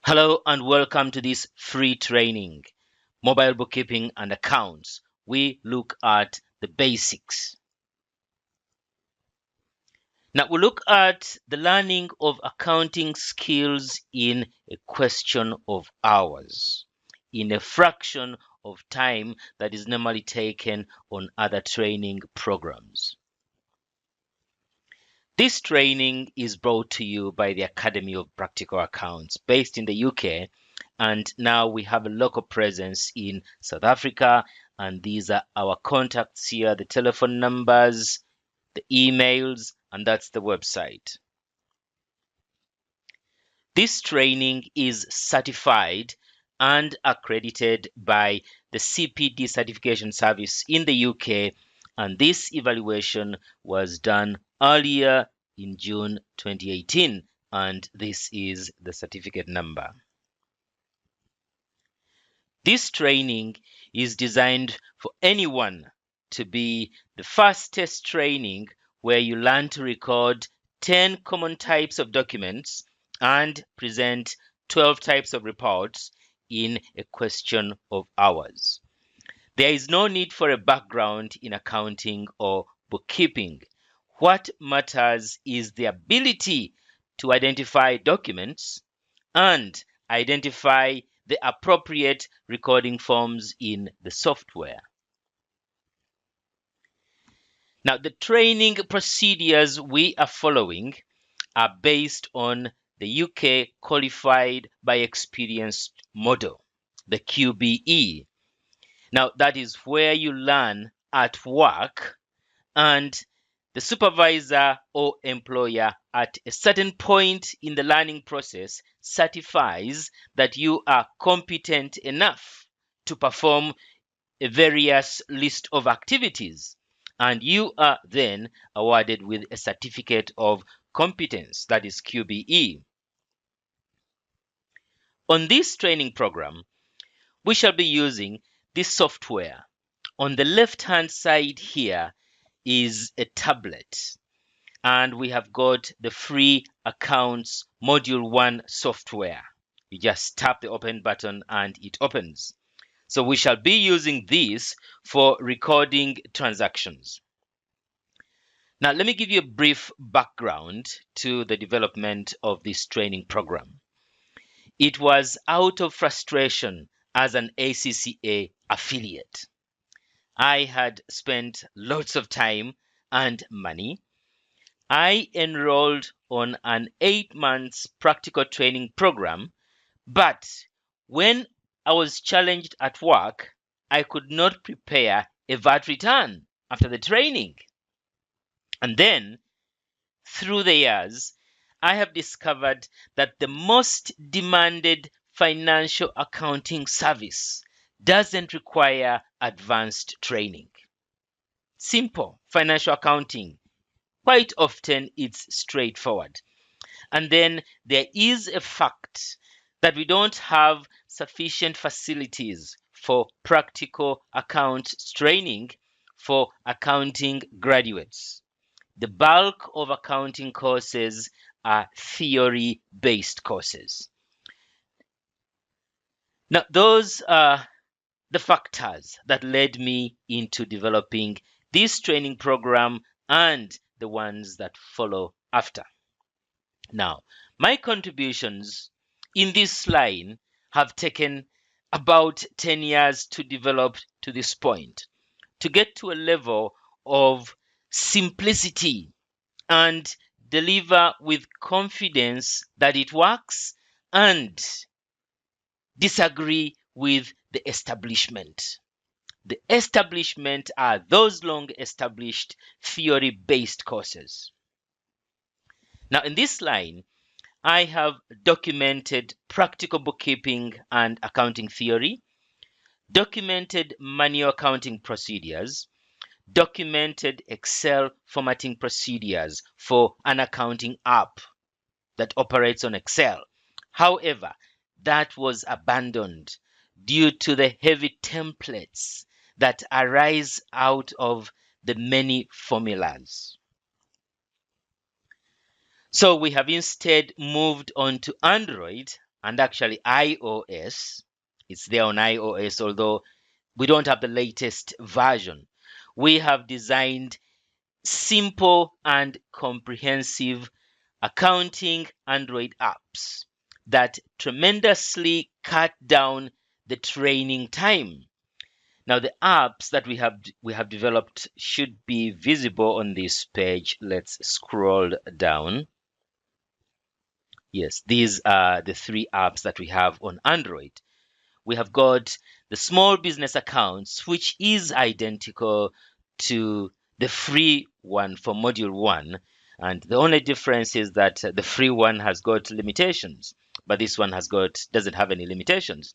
Hello and welcome to this free training, Mobile Bookkeeping and Accounts. We look at the basics. Now we look at the learning of accounting skills in a question of hours, in a fraction of time that is normally taken on other training programs. This training is brought to you by the Academy of Practical Accounts based in the UK, and now we have a local presence in South Africa, and these are our contacts here, the telephone numbers, the emails, and that's the website. This training is certified and accredited by the CPD certification service in the UK, and this evaluation was done earlier in June 2018, and this is the certificate number. This training is designed for anyone to be the first test training where you learn to record 10 common types of documents and present 12 types of reports in a question of hours. There is no need for a background in accounting or bookkeeping. What matters is the ability to identify documents and identify the appropriate recording forms in the software. Now, the training procedures we are following are based on the UK Qualified by Experience model, the QBE. Now, that is where you learn at work and the supervisor or employer at a certain point in the learning process certifies that you are competent enough to perform a various list of activities, and you are then awarded with a certificate of competence, that is QBE. On this training program, we shall be using this software. On the left-hand side here is a tablet, and we have got the free accounts module 1 software. You just tap the open button and it opens. So we shall be using this for recording transactions. Now let me give you a brief background to the development of this training program. It was out of frustration as an ACCA affiliate. I had spent lots of time and money. I enrolled on an 8-month practical training program, but when I was challenged at work, I could not prepare a VAT return after the training. And then, through the years, I have discovered that the most demanded financial accounting service doesn't require advanced training. Simple financial accounting. Quite often it's straightforward. And then there is a fact that we don't have sufficient facilities for practical accounts training for accounting graduates. The bulk of accounting courses are theory-based courses. Now, those are the factors that led me into developing this training program and the ones that follow after. Now, my contributions in this line have taken about 10 years to develop to this point, to get to a level of simplicity and deliver with confidence that it works and disagree with the establishment. The establishment are those long established theory-based courses. Now, in this line, I have documented practical bookkeeping and accounting theory, documented manual accounting procedures, documented Excel formatting procedures for an accounting app that operates on Excel. However, that was abandoned due to the heavy templates that arise out of the many formulas. So we have instead moved on to Android and actually iOS. It's there on iOS, although we don't have the latest version. We have designed simple and comprehensive accounting Android apps that tremendously cut down the training time. Now, the apps that we have developed should be visible on this page. Let's scroll down. Yes, these are the three apps that we have on Android. We have got the small business accounts, which is identical to the free one for module 1. And the only difference is that the free one has got limitations, but this one doesn't have any limitations.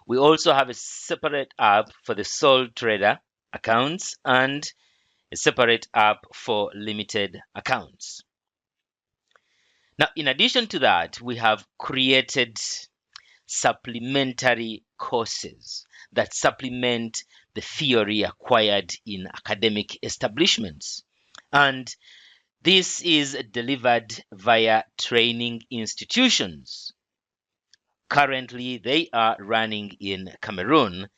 We also have a separate app for the sole trader accounts and a separate app for limited accounts. Now, in addition to that, we have created supplementary courses that supplement the theory acquired in academic establishments. And this is delivered via training institutions. Currently, they are running in Cameroon,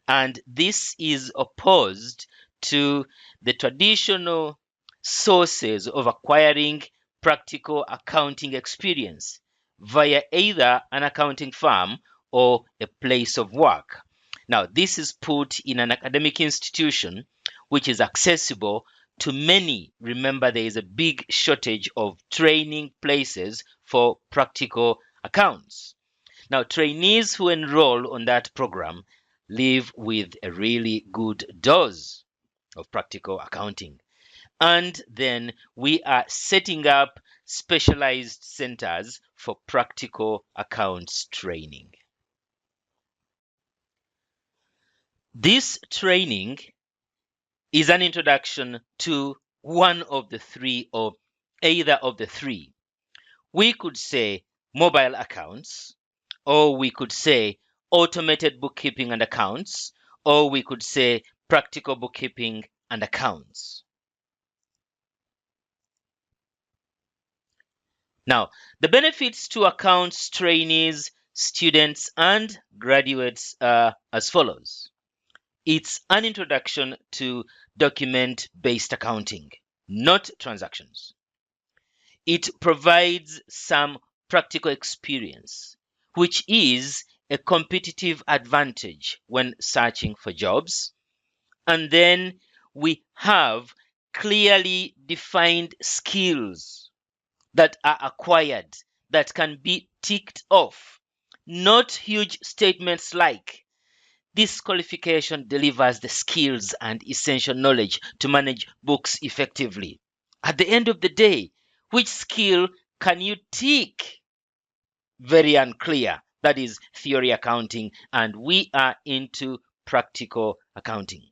and this is opposed to the traditional sources of acquiring practical accounting experience via either an accounting firm or a place of work. Now, this is put in an academic institution which is accessible to many. Remember, there is a big shortage of training places for practical accounts. Now, trainees who enroll on that program live with a really good dose of practical accounting. And then we are setting up specialized centers for practical accounts training. This training is an introduction to one of the three or either of the three. We could say mobile accounts, or we could say automated bookkeeping and accounts, or we could say practical bookkeeping and accounts. Now, the benefits to accounts trainees, students, and graduates are as follows. It's an introduction to document-based accounting, not transactions. It provides some practical experience, which is a competitive advantage when searching for jobs. And then we have clearly defined skills that are acquired that can be ticked off, not huge statements like this qualification delivers the skills and essential knowledge to manage books effectively. At the end of the day, which skill can you tick? Very unclear. That is theory accounting, and we are into practical accounting.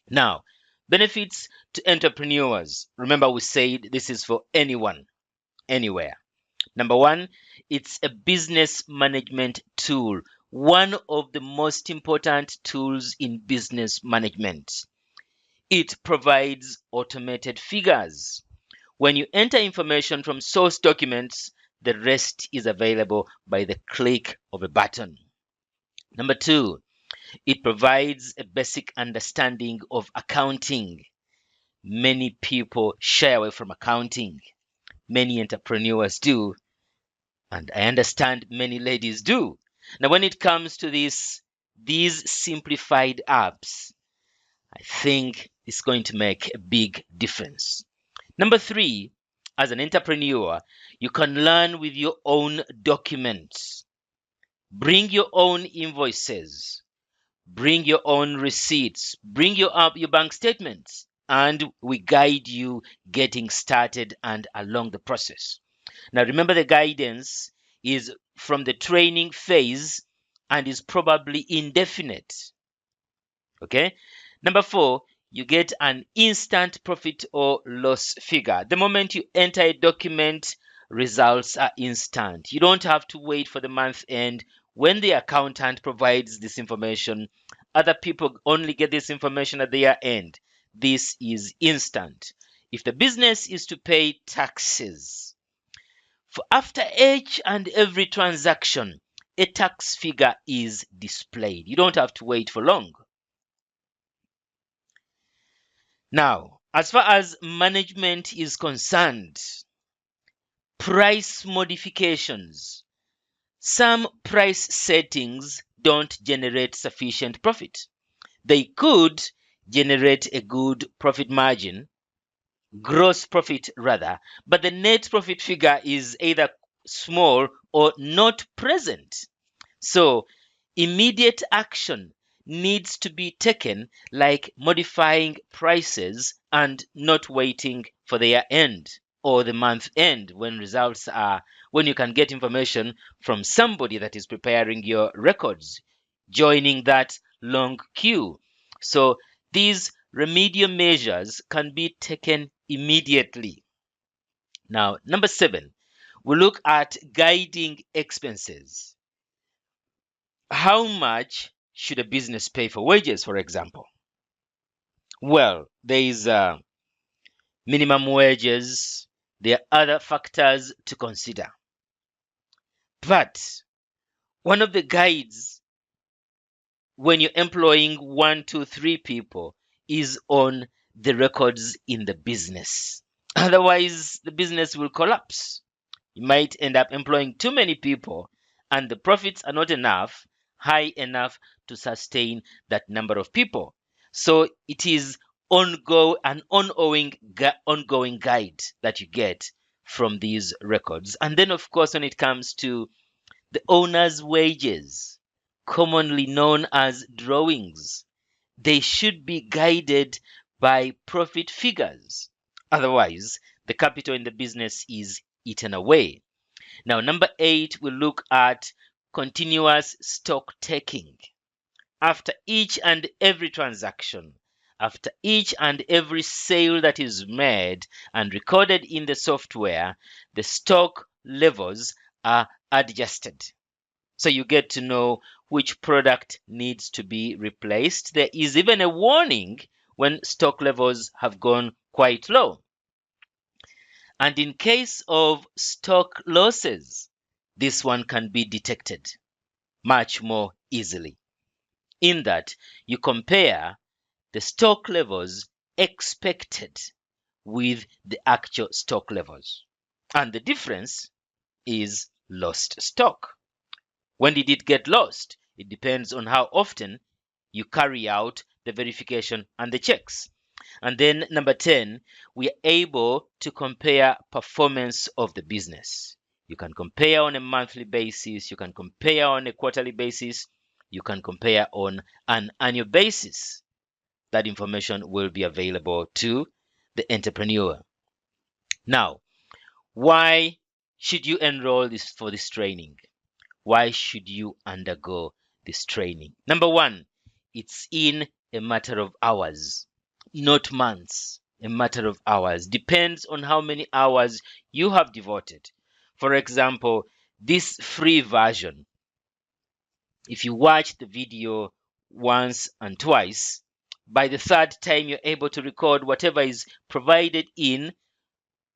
Now, benefits to entrepreneurs. Remember, we said this is for anyone, anywhere. Number one, it's a business management tool, one of the most important tools in business management. It provides automated figures. When you enter information from source documents, the rest is available by the click of a button. Number two, it provides a basic understanding of accounting. Many people shy away from accounting. Many entrepreneurs do, and I understand many ladies do. Now, when it comes to these simplified apps, I think it's going to make a big difference. Number three, as an entrepreneur, you can learn with your own documents. Bring your own invoices. Bring your own receipts. Bring your bank statements. And we guide you getting started and along the process. Now, remember, the guidance is from the training phase and is probably indefinite. Okay? Number four, you get an instant profit or loss figure. The moment you enter a document, results are instant. You don't have to wait for the month end. When the accountant provides this information, other people only get this information at their end. This is instant. If the business is to pay taxes, For after each and every transaction, a tax figure is displayed. You don't have to wait for long. Now, as far as management is concerned, price modifications. Some price settings don't generate sufficient profit. They could generate a good profit margin, gross profit rather, but the net profit figure is either small or not present. So, immediate action needs to be taken, like modifying prices and not waiting for the year end or the month end when you can get information from somebody that is preparing your records, joining that long queue. So, these remedial measures can be taken immediately. Now, number 7, we look at guiding expenses. How much should a business pay for wages, for example? Well, there is minimum wages. There are other factors to consider. But one of the guides when you're employing 1, 2, 3 people is on the records in the business. Otherwise, the business will collapse. You might end up employing too many people, and the profits are not high enough to sustain that number of people. So it is an ongoing guide that you get from these records. And then, of course, when it comes to the owner's wages, commonly known as drawings, they should be guided by profit figures. Otherwise, the capital in the business is eaten away. Now, number 8, we look at continuous stock taking. After each and every transaction, after each and every sale that is made and recorded in the software, the stock levels are adjusted. So you get to know which product needs to be replaced. There is even a warning when stock levels have gone quite low. And in case of stock losses, this one can be detected much more easily, in that you compare the stock levels expected with the actual stock levels. And the difference is lost stock. When did it get lost? It depends on how often you carry out the verification and the checks. And then number 10, we are able to compare performance of the business. You can compare on a monthly basis, you can compare on a quarterly basis, you can compare on an annual basis. That information will be available to the entrepreneur. Now, why should you enroll for this training? Why should you undergo this training? Number 1, it's in a matter of hours, not months. A matter of hours. Depends on how many hours you have devoted. For example, this free version, if you watch the video once and twice, by the third time you're able to record whatever is provided in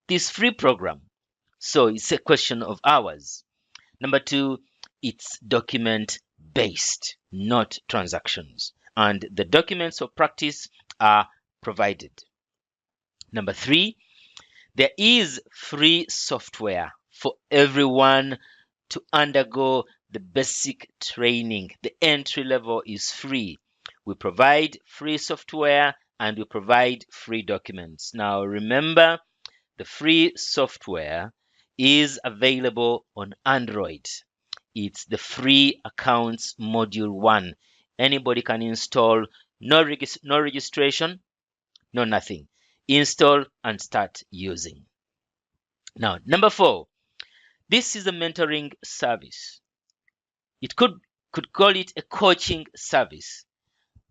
this free program. So it's a question of hours. Number 2, it's document based, not transactions. And the documents of practice are provided. Number 3, there is free software for everyone to undergo the basic training. The entry level is free. We provide free software and we provide free documents. Now remember, the free software is available on Android. It's the free accounts module 1. Anybody can install, no registration, no nothing. Install and start using. Now, number 4, this is a mentoring service. It could call it a coaching service,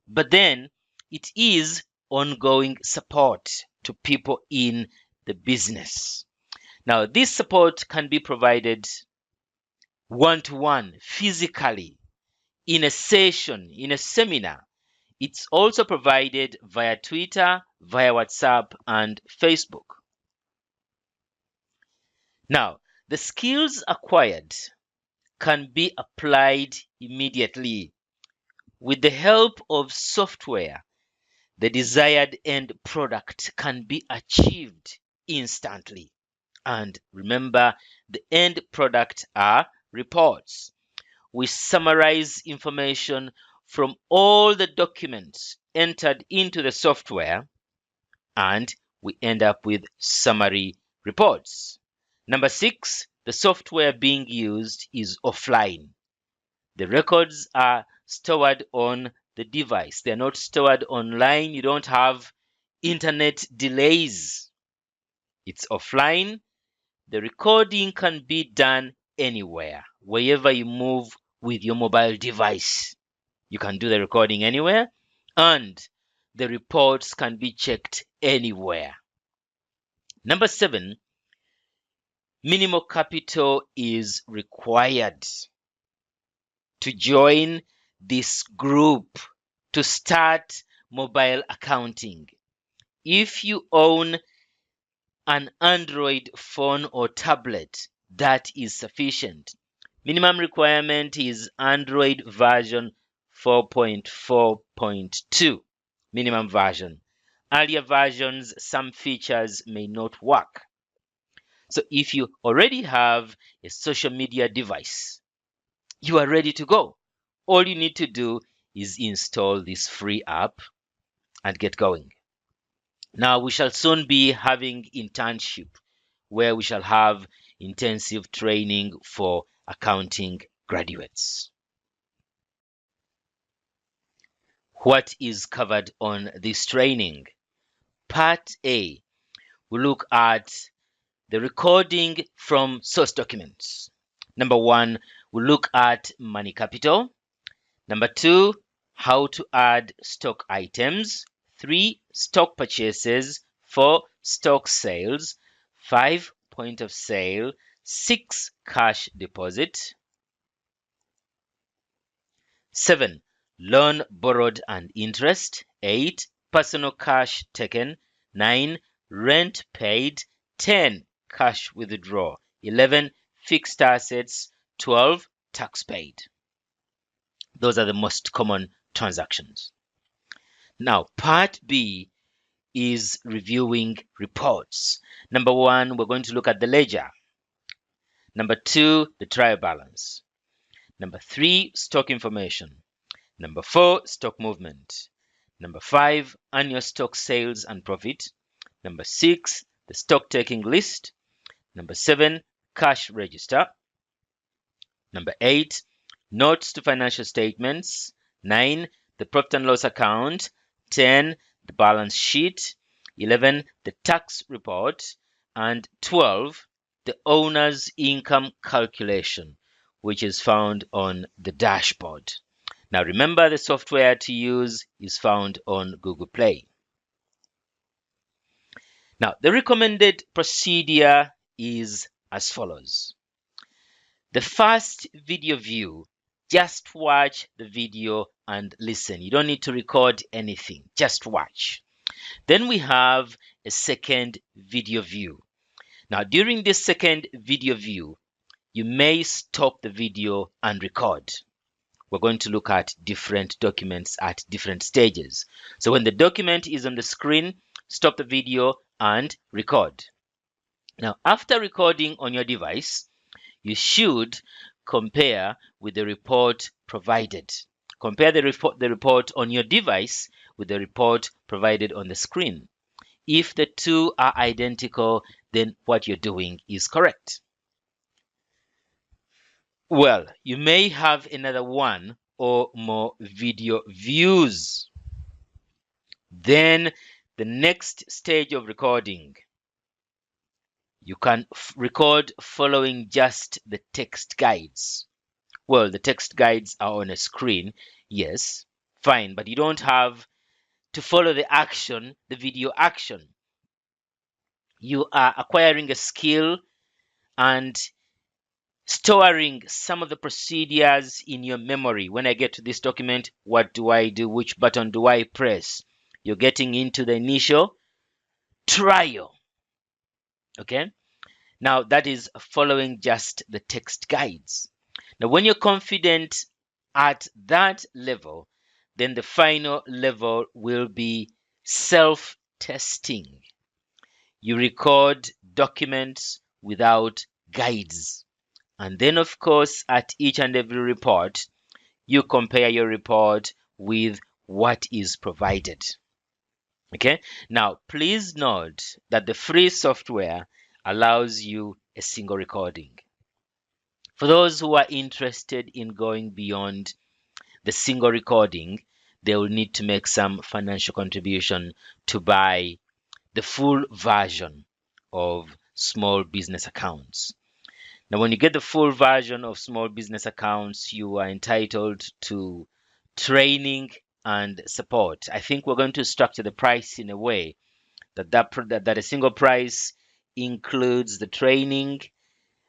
but then it is ongoing support to people in the business. Now, this support can be provided one-to-one, physically, in a session, in a seminar. It's also provided via Twitter, via WhatsApp, and Facebook. Now, The skills acquired can be applied immediately. With the help of software, the desired end product can be achieved instantly. And remember, the end product are reports. We summarize information from all the documents entered into the software, and we end up with summary reports. Number 6, the software being used is offline. The records are stored on the device. They're not stored online. You don't have internet delays. It's offline. The recording can be done anywhere, wherever you move with your mobile device. You can do the recording anywhere, and the reports can be checked anywhere. Number 7, minimal capital is required to join this group to start mobile accounting. If you own an Android phone or tablet, that is sufficient. Minimum requirement is Android version 4.4.2, minimum version. Earlier versions, some features may not work. So if you already have a social media device, you are ready to go. All you need to do is install this free app and get going. Now, we shall soon be having internship where we shall have intensive training for accounting graduates. What is covered on this training? Part A, we look at the recording from source documents. Number 1, we look at money capital. Number 2, how to add stock items. 3, stock purchases. 4, stock sales. 5, point of sale. 6, cash deposit. 7, loan borrowed and interest. 8, personal cash taken. 9, rent paid. 10, cash withdraw. 11, fixed assets. 12, tax paid. Those are the most common transactions. Now, part B is reviewing reports. Number 1, we're going to look at the ledger. Number 2, the trial balance. Number 3, stock information. Number 4, stock movement. Number 5, annual stock sales and profit. Number 6, the stock taking list. Number 7, cash register. Number 8, notes to financial statements. 9, the profit and loss account. 10, the balance sheet. 11, the tax report. And 12, the owner's income calculation, which is found on the dashboard. Now remember, the software to use is found on Google Play. Now, the recommended procedure is as follows. The first video view, just watch the video and listen. You don't need to record anything, just watch. Then we have a second video view. Now, during this second video view, you may stop the video and record. We're going to look at different documents at different stages. So when the document is on the screen, stop the video and record. Now, after recording on your device, you should compare with the report provided. Compare the report on your device with the report provided on the screen. If the two are identical, then what you're doing is correct. Well, you may have another one or more video views. Then the next stage of recording, you can record following just the text guides. Well, the text guides are on a screen, yes, fine, but you don't have to follow the action, the video action. You are acquiring a skill and storing some of the procedures in your memory. When I get to this document, what do I do? Which button do I press? You're getting into the initial trial. Okay? Now that is following just the text guides. Now when you're confident at that level, then the final level will be self-testing. You record documents without guides. And then, of course, at each and every report, you compare your report with what is provided. Okay, now please note that the free software allows you a single recording. For those who are interested in going beyond the single recording, they will need to make some financial contribution to buy the full version of small business accounts. Now, when you get the full version of small business accounts, you are entitled to training and support. I think we're going to structure the price in a way that a single price includes the training,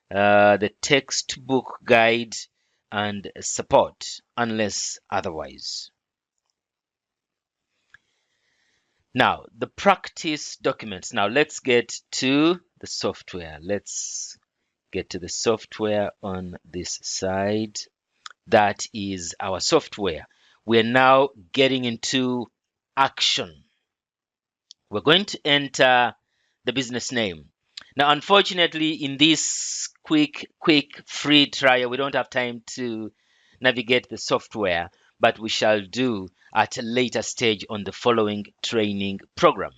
the textbook guide, and support, unless otherwise. Now, the practice documents. Now, let's get to the software. Let's get to the software on this side. That is our software. We're now getting into action. We're going to enter the business name. Now, unfortunately, in this quick free trial, we don't have time to navigate the software, but we shall do at a later stage on the following training program.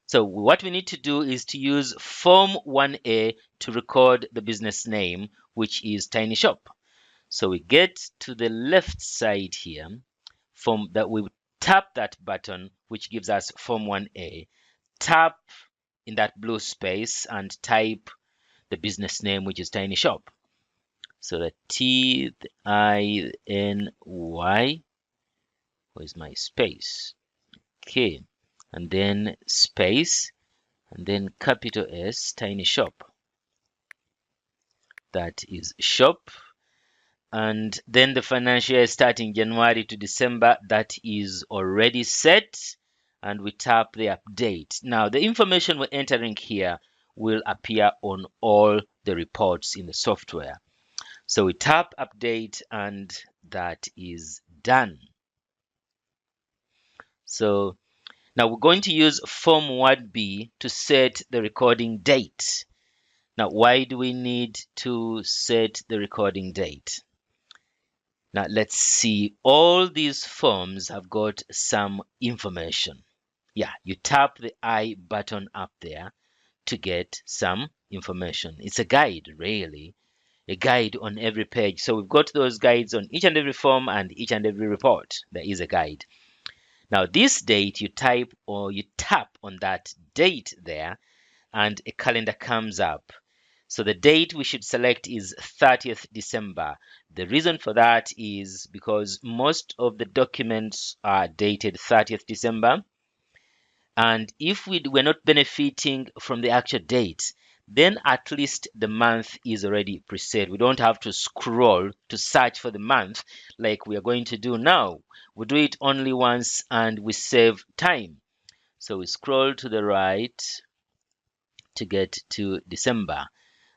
So what we need to do is to use Form 1A to record the business name, which is Tiny Shop. So we get to the left side here, we tap that button, which gives us Form 1A. Tap in that blue space and type the business name, which is Tiny Shop. So the T-I-N-Y, where's my space? Okay, and then space, and then capital S, Tiny Shop. That is shop. And then the financial year starting January to December, that is already set. And we tap the update. Now, the information we're entering here will appear on all the reports in the software. So we tap update, and that is done. So now we're going to use Form 1B to set the recording date. Now, why do we need to set the recording date? Now, let's see. All these forms have got some information. Yeah, you tap the I button up there to get some information. It's a guide, really, a guide on every page. So we've got those guides on each and every form and each and every report. There is a guide. Now, this date, you type or you tap on that date there, and a calendar comes up. So the date we should select is 30th December. The reason for that is because most of the documents are dated 30th December. And if we were not benefiting from the actual date, then at least the month is already preset. We don't have to scroll to search for the month like we are going to do now. We do it only once and we save time. So we scroll to the right to get to December.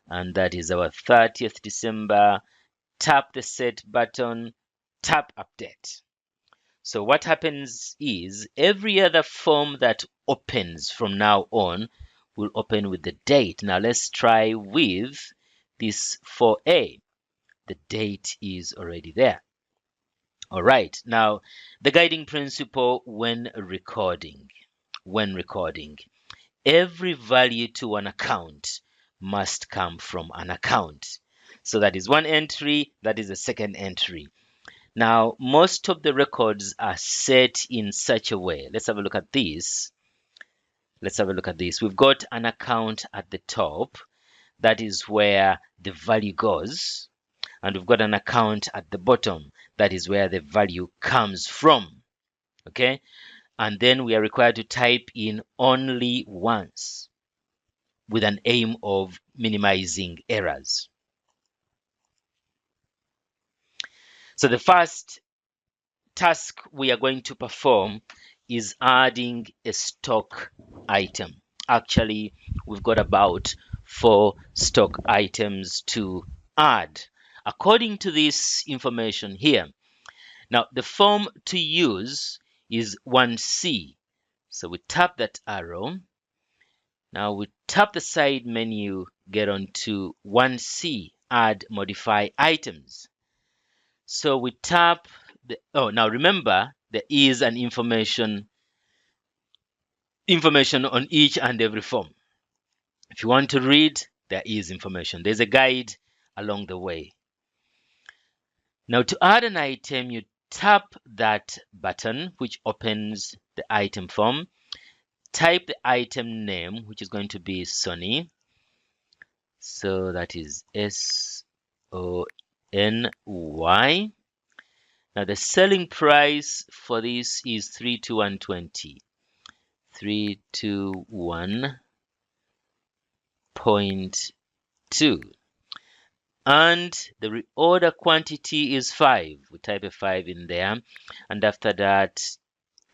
And that is our 30th December. Tap the set button, tap update. So what happens is every other form that opens from now on will open with the date. Now let's try with this 4A. The date is already there. All right. Now the guiding principle when recording. Every value to an account must come from an account. So that is one entry, that is the second entry. Now, most of the records are set in such a way. Let's have a look at this. We've got an account at the top. That is where the value goes. And we've got an account at the bottom. That is where the value comes from. Okay? And then we are required to type in only once with an aim of minimizing errors. So the first task we are going to perform is adding a stock item. Actually, we've got about for stock items to add according to this information here. Now, the form to use is 1C. So we tap that arrow. Now we tap the side menu, get onto 1C, add modify items. So we tap now remember there is an information on each and every form. If you want to read, there is information. There's a guide along the way. Now to add an item, you tap that button which opens the item form. Type the item name, which is going to be Sony. So that is SONY. Now the selling price for this is 321.20. 321.2. And the reorder quantity is 5. We type a 5 in there, and after that,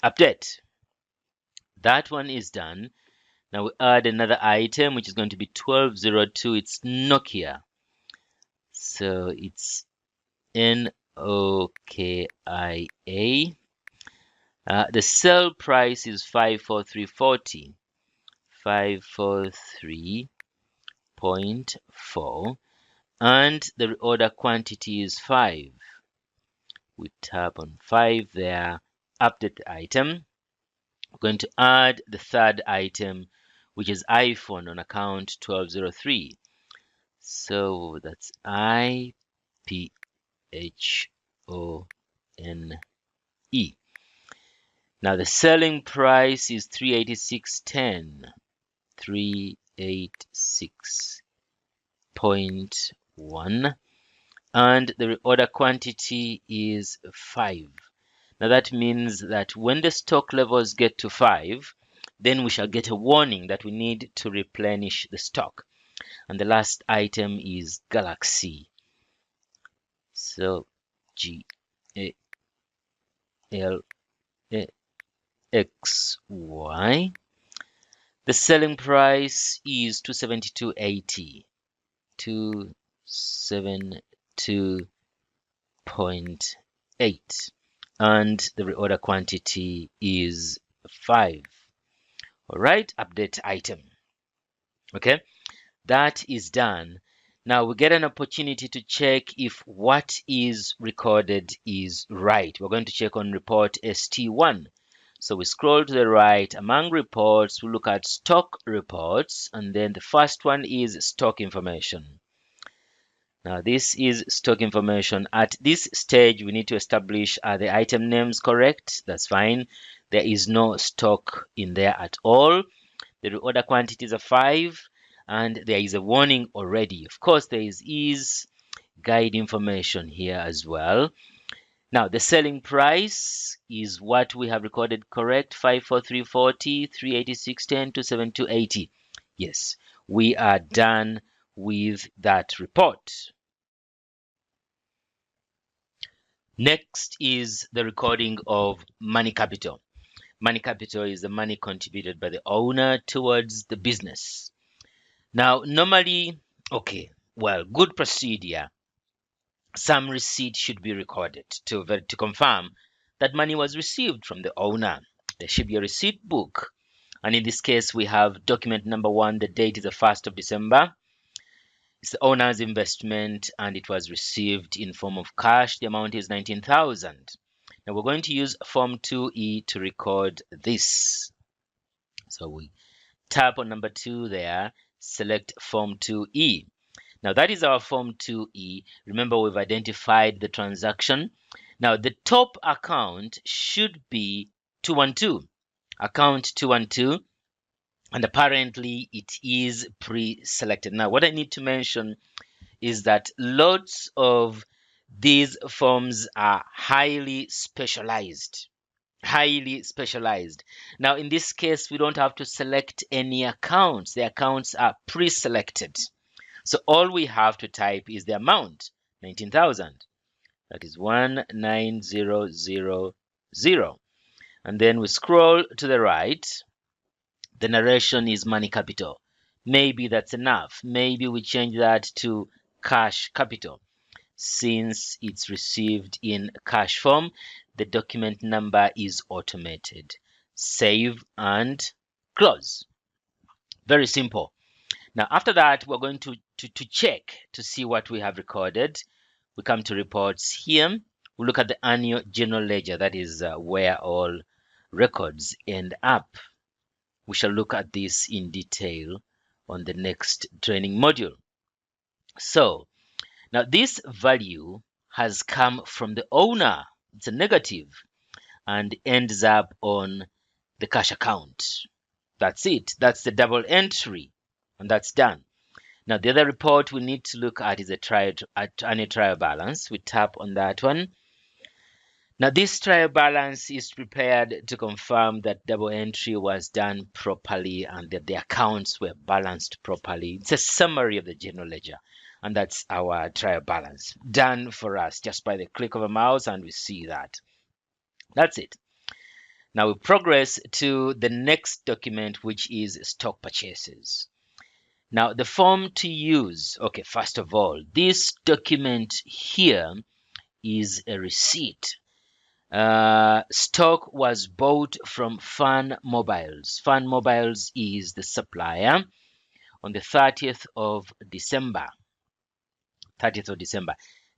update. That one is done. Now we add another item, which is going to be 1202. It's Nokia. So it's NOKIA. The sell price is 543.40. 543.4. And the reorder quantity is 5. We tap on 5 there, update the item. We're going to add the third item, which is iPhone on account 1203. So that's IPHONE. Now the selling price is 386.10. 386.1. And the reorder quantity is 5. Now that means that when the stock levels get to 5, then we shall get a warning that we need to replenish the stock. And the last item is Galaxy. So GALXY. The selling price is 272.80. 272.8. And the reorder quantity is 5. All right, update item. Okay, that is done. Now we get an opportunity to check if what is recorded is right. We're going to check on report ST1. So we scroll to the right. Among reports, we look at stock reports, and then the first one is stock information. Now this is stock information. At this stage, we need to establish, are the item names correct? That's fine. There is no stock in there at all. The reorder quantities are 5, and there is a warning already. Of course, there is guide information here as well. Now, the selling price is what we have recorded correct, 543.40, 386.10 to 72.80. Yes, we are done with that report. Next is the recording of money capital. Money capital is the money contributed by the owner towards the business. Now, normally, good procedure. Some receipt should be recorded to confirm that money was received from the owner. There should be a receipt book. And in this case, we have document number 1. The date is the 1st of December. It's the owner's investment, and it was received in form of cash. The amount is 19,000. Now we're going to use Form 2E to record this. So we tap on number 2 there, select Form 2E. Now that is our Form 2E. Remember, we've identified the transaction. Now the top account should be 212. Account 212. And apparently it is pre-selected. Now what I need to mention is that lots of these forms are highly specialized. Highly specialized. Now in this case, we don't have to select any accounts. The accounts are pre-selected. So all we have to type is the amount, 19,000. That is 19000. And then we scroll to the right. The narration is money capital. Maybe that's enough. Maybe we change that to cash capital. Since it's received in cash form, the document number is automated. Save and close. Very simple. Now, after that, we're going to check to see what we have recorded. We come to reports here. We look at the annual general ledger. That is where all records end up. We shall look at this in detail on the next training module. So, now this value has come from the owner. It's a negative and ends up on the cash account. That's it. That's the double entry, and that's done. Now, the other report we need to look at is annual trial balance. We tap on that one. Now, this trial balance is prepared to confirm that double entry was done properly and that the accounts were balanced properly. It's a summary of the general ledger, and that's our trial balance done for us just by the click of a mouse, and we see that. That's it. Now we progress to the next document, which is stock purchases. Now the form to use, okay, first of all, this document here is a receipt. Stock was bought from Fun Mobiles. Fun Mobiles is the supplier on the 30th of December. 30th of December.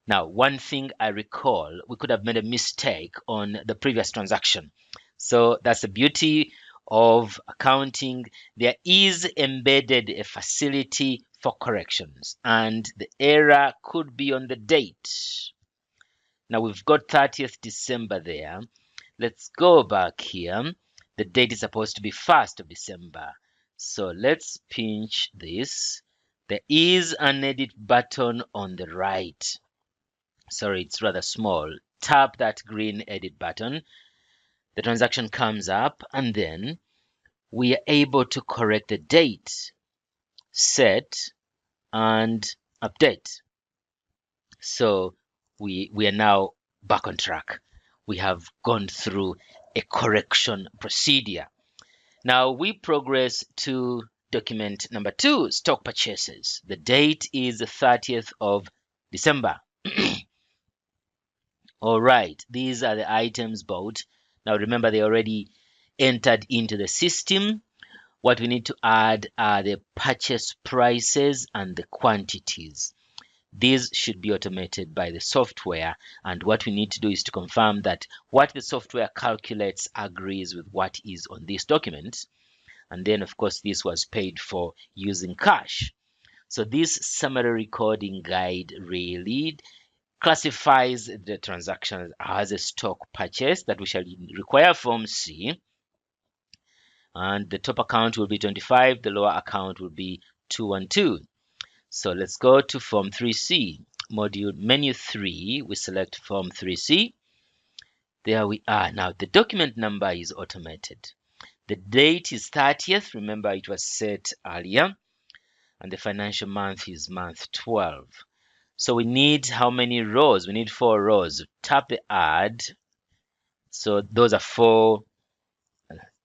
Now, one thing I recall, we could have made a mistake on the previous transaction. So that's the beauty of accounting. There is embedded a facility for corrections, and the error could be on the date. Now we've got 30th December there. Let's go back here. The date is supposed to be 1st of December. So let's pinch this. There is an edit button on the right. Sorry, it's rather small. Tap that green edit button. The transaction comes up, and then we are able to correct the date, set, and update. So we are now back on track. We have gone through a correction procedure. Now we progress to document number 2, stock purchases. The date is the 30th of December. All right, these are the items bought. Now remember, they already entered into the system. What we need to add are the purchase prices and the quantities. These should be automated by the software, and what we need to do is to confirm that what the software calculates agrees with what is on this document. And then, of course, this was paid for using cash. So this summary recording guide really classifies the transaction as a stock purchase that we shall require Form C. And the top account will be 25, the lower account will be 212. So let's go to Form 3C. Module Menu 3, we select Form 3C. There we are. Now the document number is automated. The date is 30th. Remember, it was set earlier. And the financial month is month 12. So we need how many rows? We need 4 rows. Tap the add. So those are 4.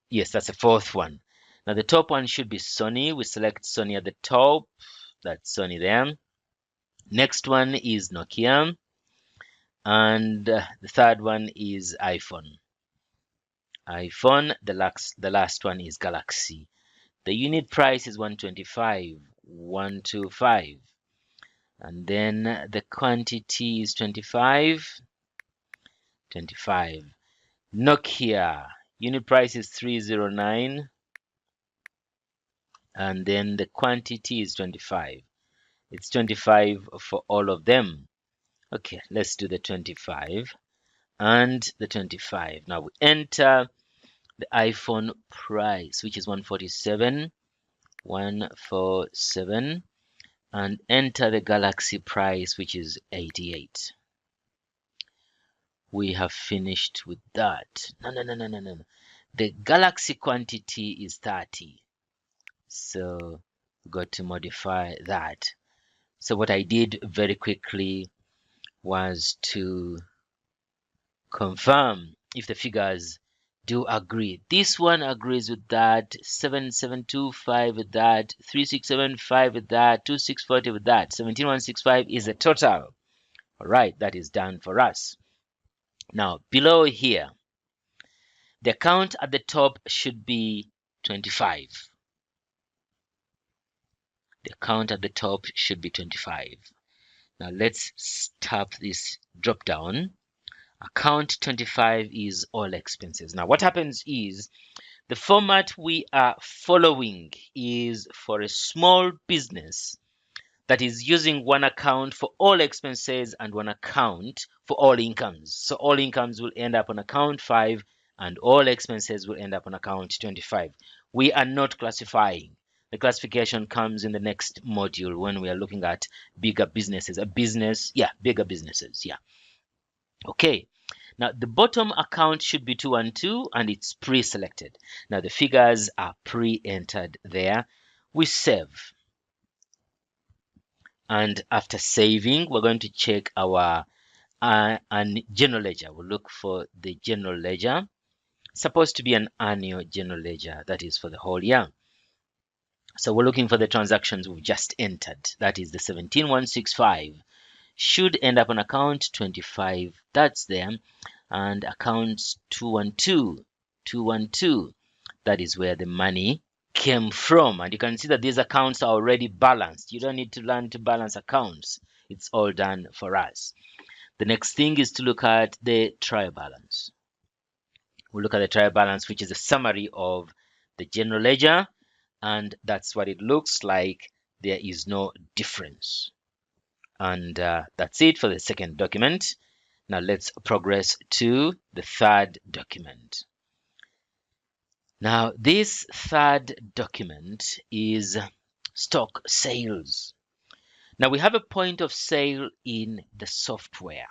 Yes, that's the 4th one. Now the top one should be Sony. We select Sony at the top. That's Sony there. Next one is Nokia. And the 3rd one is iPhone. The last one is Galaxy. The unit price is 125. And then the quantity is 25. Nokia, unit price is 309. And then the quantity is 25. It's 25 for all of them. Okay, let's do the 25 and the 25. Now we enter the iPhone price, which is 147, and enter the Galaxy price, which is 88. We have finished with that. No. The Galaxy quantity is 30. So we got to modify that. So what I did very quickly was to confirm if the figures do agree. This one agrees with that, 7725 with that, 3675 with that, 2640 with that, 17165 is the total. All right, that is done for us. Now, below here, the account at the top should be 25. The account at the top should be 25. Now, let's tap this drop down. Account 25 is all expenses. Now, what happens is the format we are following is for a small business that is using one account for all expenses and one account for all incomes. So all incomes will end up on account 5 and all expenses will end up on account 25. We are not classifying. The classification comes in the next module when we are looking at bigger businesses. Bigger businesses. Yeah. Okay. Now, the bottom account should be 212 and it's pre-selected. Now, the figures are pre-entered there. We save. And after saving, we're going to check our general ledger. We'll look for the general ledger. It's supposed to be an annual general ledger, that is for the whole year. So we're looking for the transactions we've just entered. That is the 17165. Should end up on account 25. That's there. And accounts 212. That is where the money came from. And you can see that these accounts are already balanced. You don't need to learn to balance accounts. It's all done for us. The next thing is to look at the trial balance. We'll look at the trial balance, which is a summary of the general ledger. And that's what it looks like. There is no difference. And that's it for the second document. Now let's progress to the third document. Now this third document is stock sales. Now we have a point of sale in the software.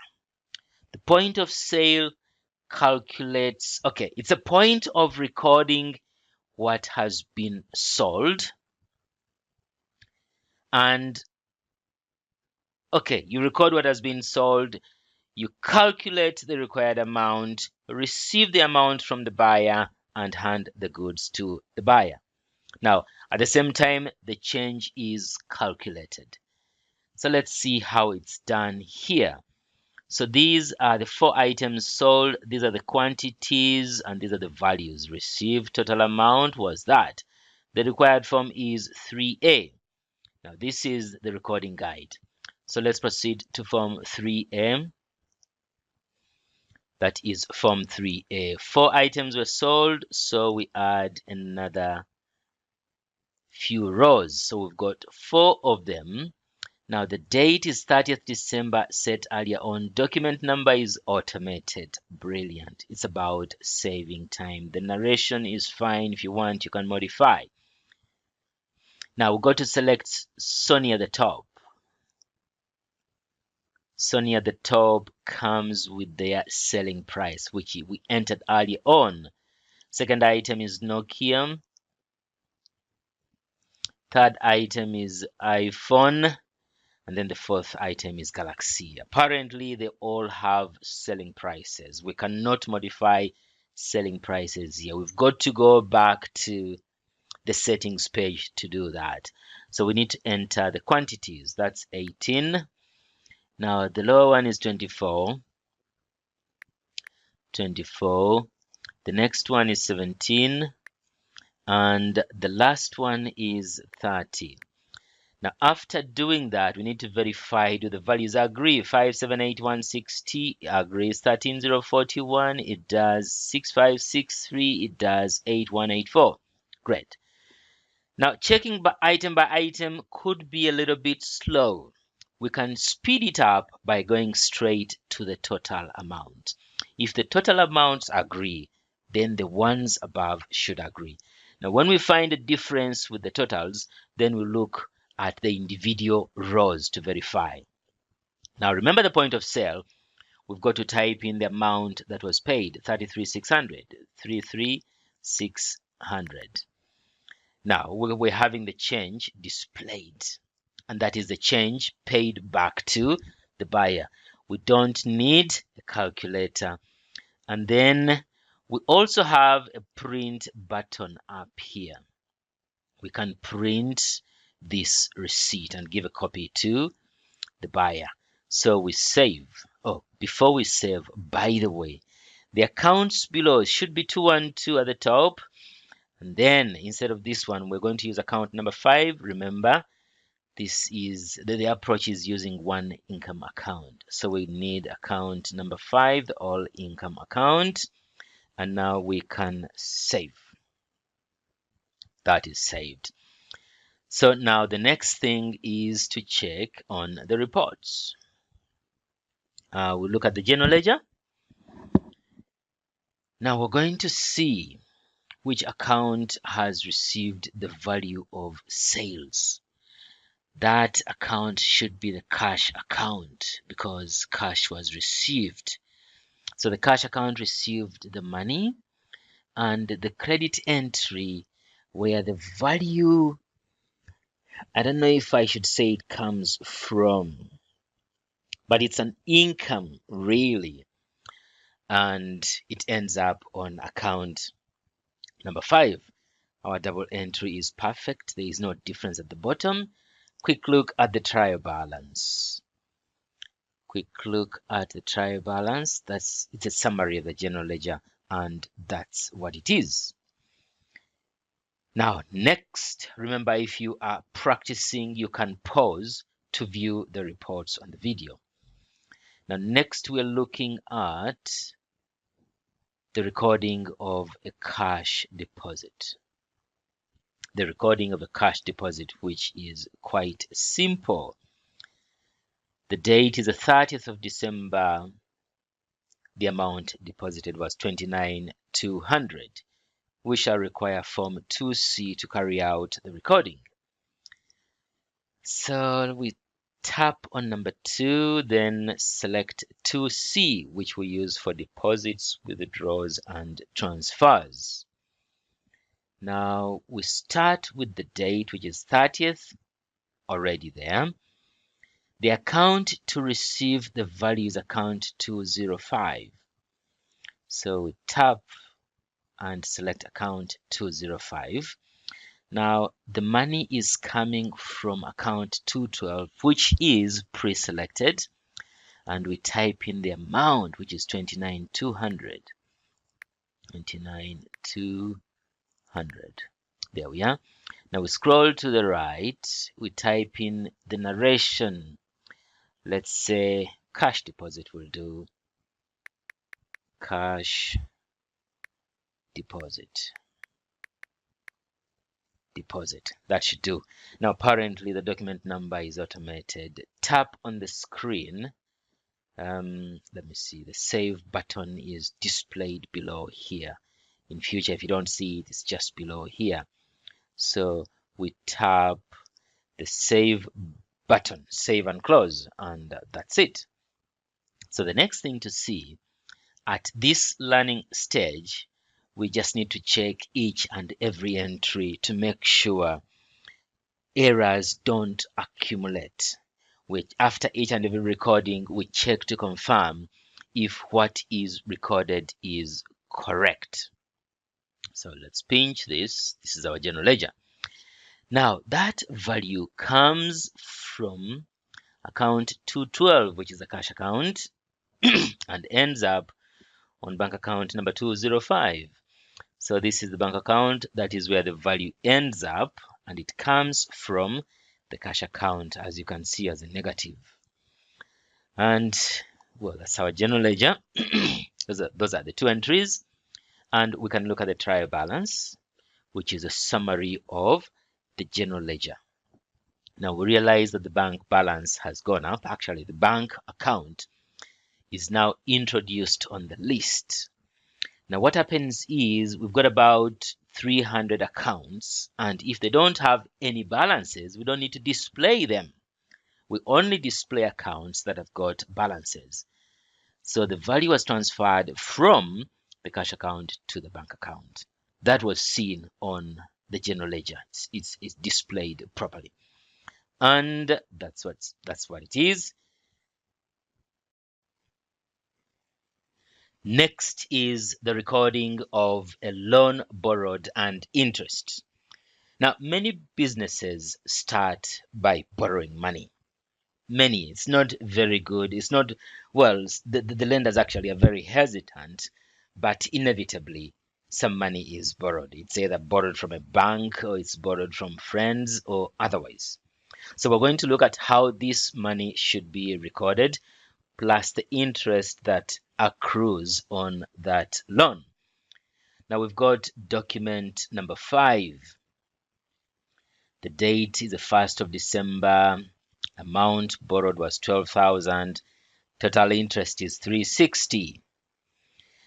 The point of sale calculates, it's a point of recording what has been sold. And you record what has been sold. You calculate the required amount, receive the amount from the buyer, and hand the goods to the buyer. Now, at the same time, the change is calculated. So let's see how it's done here. So these are the 4 items sold. These are the quantities, and these are the values. Received total amount was that. The required form is 3A. Now, this is the recording guide. So let's proceed to form 3A. That is form 3A. 4 items were sold, so we add another few rows. So we've got 4 of them. Now the date is 30th December set earlier on. Document number is automated. Brilliant. It's about saving time. The narration is fine. If you want, you can modify. Now we've got to select Sony at the top. Sony at the top comes with their selling price, which we entered earlier on. Second item is Nokia. Third item is iPhone. And then the fourth item is Galaxy. Apparently, they all have selling prices. We cannot modify selling prices here. We've got to go back to the settings page to do that. So we need to enter the quantities. That's 18. Now the lower one is 24. 24. The next one is 17. And the last one is 30. Now, after doing that, we need to verify do the values agree. 57816T agrees. 13041, it does. 6563, it does. 8184. Great. Now, checking by item could be a little bit slow. We can speed it up by going straight to the total amount. If the total amounts agree, then the ones above should agree. Now, when we find a difference with the totals, then we look at the individual rows to verify. Now remember the point of sale, we've got to type in the amount that was paid, 33,600, 33,600. Now we're having the change displayed, and that is the change paid back to the buyer. We don't need a calculator. And then We also have a print button up here. We can print this receipt and give a copy to the buyer. So we save. Oh, before we save, by the way, the accounts below should be 212 at the top. And then instead of this one, we're going to use account number 5. Remember, this is the approach is using one income account. So we need account number 5, the all income account. And now we can save. That is saved. So now the next thing is to check on the reports. We'll look at the general ledger. Now we're going to see which account has received the value of sales. That account should be the cash account because cash was received. So the cash account received the money, and the credit entry where the value, I don't know if I should say it comes from, but it's an income really, and it ends up on account number 5. Our double entry is perfect. There is no difference at the bottom. Quick look at the trial balance. Quick look at the trial balance. It's a summary of the general ledger, and that's what it is. Now, next, remember, if you are practicing, you can pause to view the reports on the video. Now, next, we're looking at the recording of a cash deposit. The recording of a cash deposit, which is quite simple. The date is the 30th of December. The amount deposited was 29,200. We shall require Form 2C to carry out the recording. So we tap on number 2, then select 2C, which we use for deposits, withdrawals, and transfers. Now we start with the date, which is 30th, already there. The account to receive the value is account 205. So we tap and select account 205. Now the money is coming from account 212, which is pre-selected, and we type in the amount, which is 29,200. 29,200. There we are. Now we scroll to the right, we type in the narration. Let's say cash deposit will do. Cash deposit. That should do. Now apparently the document number is automated. Tap on the screen. Let me see, the save button is displayed below here. In future, if you don't see it, it's just below here. So we tap the save button, save and close, and that's it. So the next thing to see at this learning stage, we just need to check each and every entry to make sure errors don't accumulate. After each and every recording, we check to confirm if what is recorded is correct. So let's pinch this. This is our general ledger. Now that value comes from account 212, which is a cash account, and ends up on bank account number 205. So this is the bank account. That is where the value ends up, and it comes from the cash account, as you can see, as a negative. And well, that's our general ledger. those are the 2 entries. And we can look at the trial balance, which is a summary of the general ledger. Now we realize that the bank balance has gone up. Actually, the bank account is now introduced on the list. Now what happens is we've got about 300 accounts, and if they don't have any balances, we don't need to display them. We only display accounts that have got balances. So the value was transferred from the cash account to the bank account. That was seen on the general ledger. It's displayed properly, and that's what it is. Next is the recording of a loan borrowed and interest. Now, many businesses start by borrowing money. Many, it's not very good. It's not, well, the lenders actually are very hesitant, but inevitably some money is borrowed. It's either borrowed from a bank or it's borrowed from friends or otherwise. So we're going to look at how this money should be recorded, plus the interest that accrues on that loan. Now we've got document number 5. The date is the 1st of December. Amount borrowed was 12,000. Total interest is 360.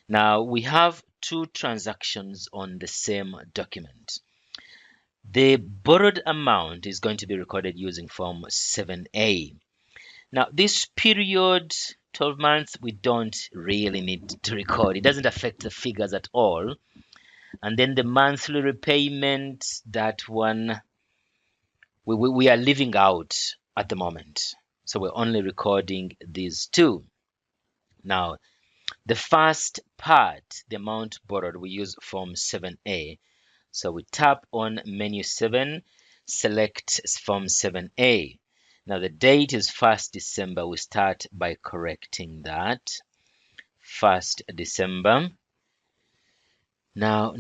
Now we have two transactions on the same document. The borrowed amount is going to be recorded using form 7A. Now this period, 12 months, we don't really need to record. It doesn't affect the figures at all. And then the monthly repayment, that one, we are leaving out at the moment. So we're only recording these two. Now, the first part, the amount borrowed, we use form 7A. So we tap on menu 7, select form 7A. Now the date is 1st December. We start by correcting that. 1st December. Now,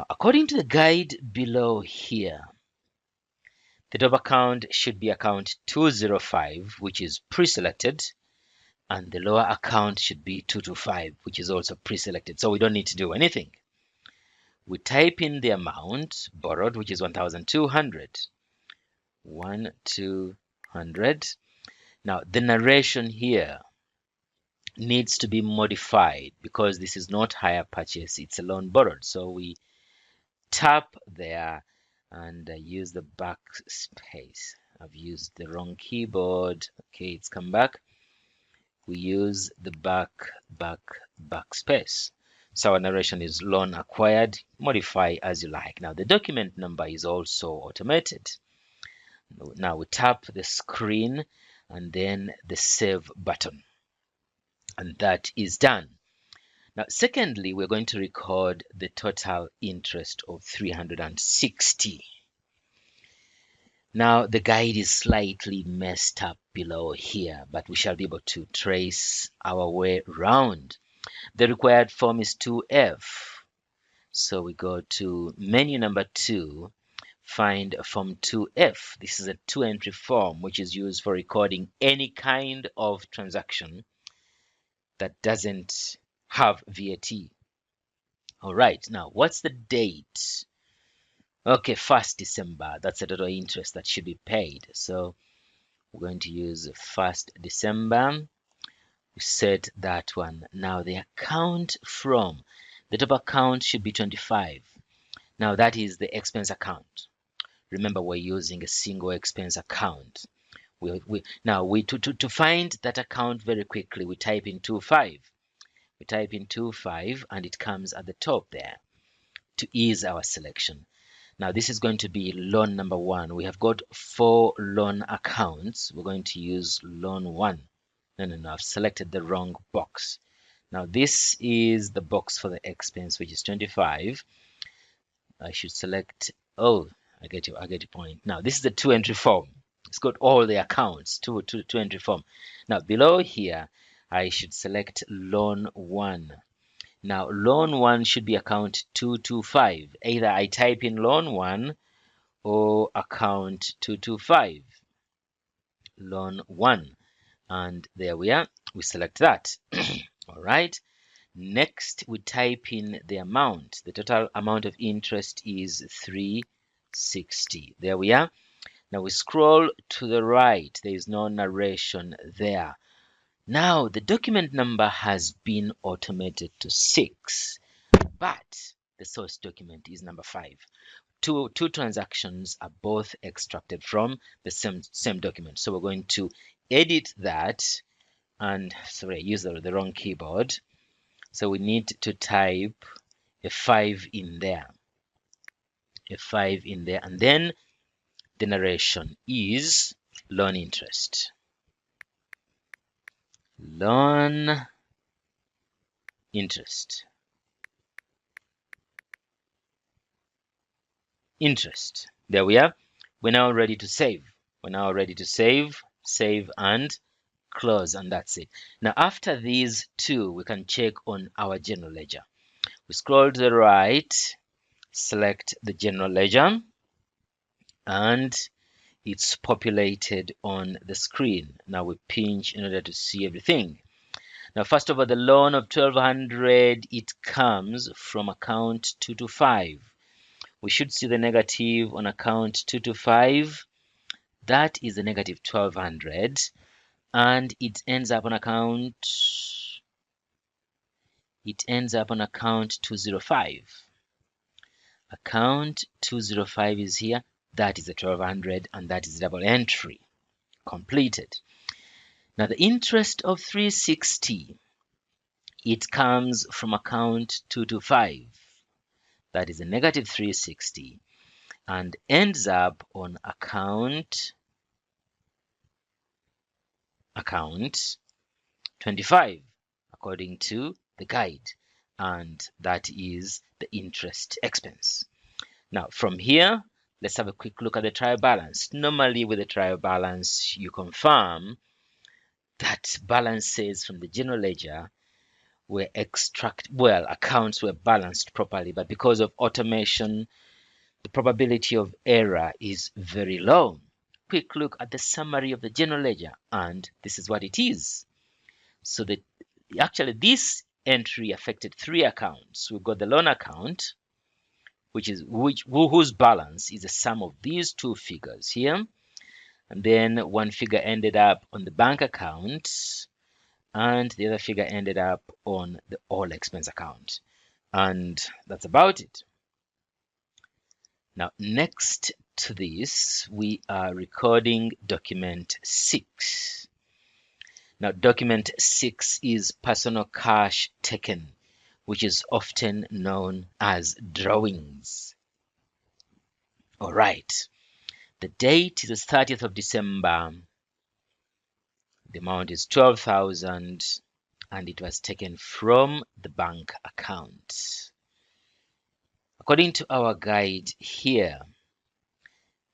according to the guide below here, the top account should be account 205, which is pre-selected, and the lower account should be 225, which is also pre-selected. So we don't need to do anything. We type in the amount borrowed, which is 1,200. 1,200. Now the narration here needs to be modified because this is not hire purchase, it's a loan borrowed. So we tap there and use the backspace. I've used the wrong keyboard. Okay, it's come back. We use the backspace. So our narration is loan acquired. Modify as you like. Now the document number is also automated. Now we tap the screen and then the save button, and that is done. Now secondly, we're going to record the total interest of 360. Now the guide is slightly messed up below here, but we shall be able to trace our way around. The required form is 2F. So we go to menu number 2, find form 2F. This is a 2-entry form which is used for recording any kind of transaction that doesn't have VAT. All right, now what's the date? Okay, 1st December. That's the total interest that should be paid. So we're going to use 1st December. We set that one. Now the account from the top account should be 25. Now that is the expense account. Remember, we're using a single expense account. To find that account very quickly, we type in 25. We type in 25 and it comes at the top there to ease our selection. Now this is going to be loan number 1. We have got 4 loan accounts. We're going to use loan 1. No, I've selected the wrong box. Now this is the box for the expense, which is 25. I should select, oh, I get your point. Now this is the 2-entry form. It's got all the accounts, two entry form. Now below here, I should select loan 1. Now loan 1 should be account 225. Either I type in loan 1 or account 225. Loan 1. And there we are. We select that. All right. Next, we type in the amount. The total amount of interest is 360. There we are. Now we scroll to the right. There is no narration there. Now the document number has been automated to 6, but the source document is number 5. Two transactions are both extracted from the same document. So we're going to edit that, and sorry, I used the wrong keyboard. So we need to type a 5 in there. A 5 in there, and then the narration is loan interest. Loan interest. There we are. We're now ready to save. Save and close, and that's it. Now, after these two, we can check on our general ledger. We scroll to the right, select the general ledger, and it's populated on the screen. Now we pinch in order to see everything. Now, first of all, the loan of 1,200, it comes from account 225. We should see the negative on account 225. That is the negative 1,200, and it ends up on account 205. Account 205 is here. That is the 1,200, and that is double entry completed. Now the interest of 360, it comes from account 225. That is a negative 360, and ends up on account 25 according to the guide, and that is the interest expense. Now from here, let's have a quick look at the trial balance. Normally with the trial balance, you confirm that balances from the general ledger were accounts were balanced properly, but because of automation, the probability of error is very low. Quick look at the summary of the general ledger, and this is what it is. So that actually this entry affected three accounts. We've got the loan account, whose balance is the sum of these two figures here, and then one figure ended up on the bank account, and the other figure ended up on the all expense account, and that's about it. Now, next to this, we are recording document 6. Now, document 6 is personal cash taken, which is often known as drawings. All right. The date is the 30th of December. The amount is 12,000, and it was taken from the bank account. According to our guide here,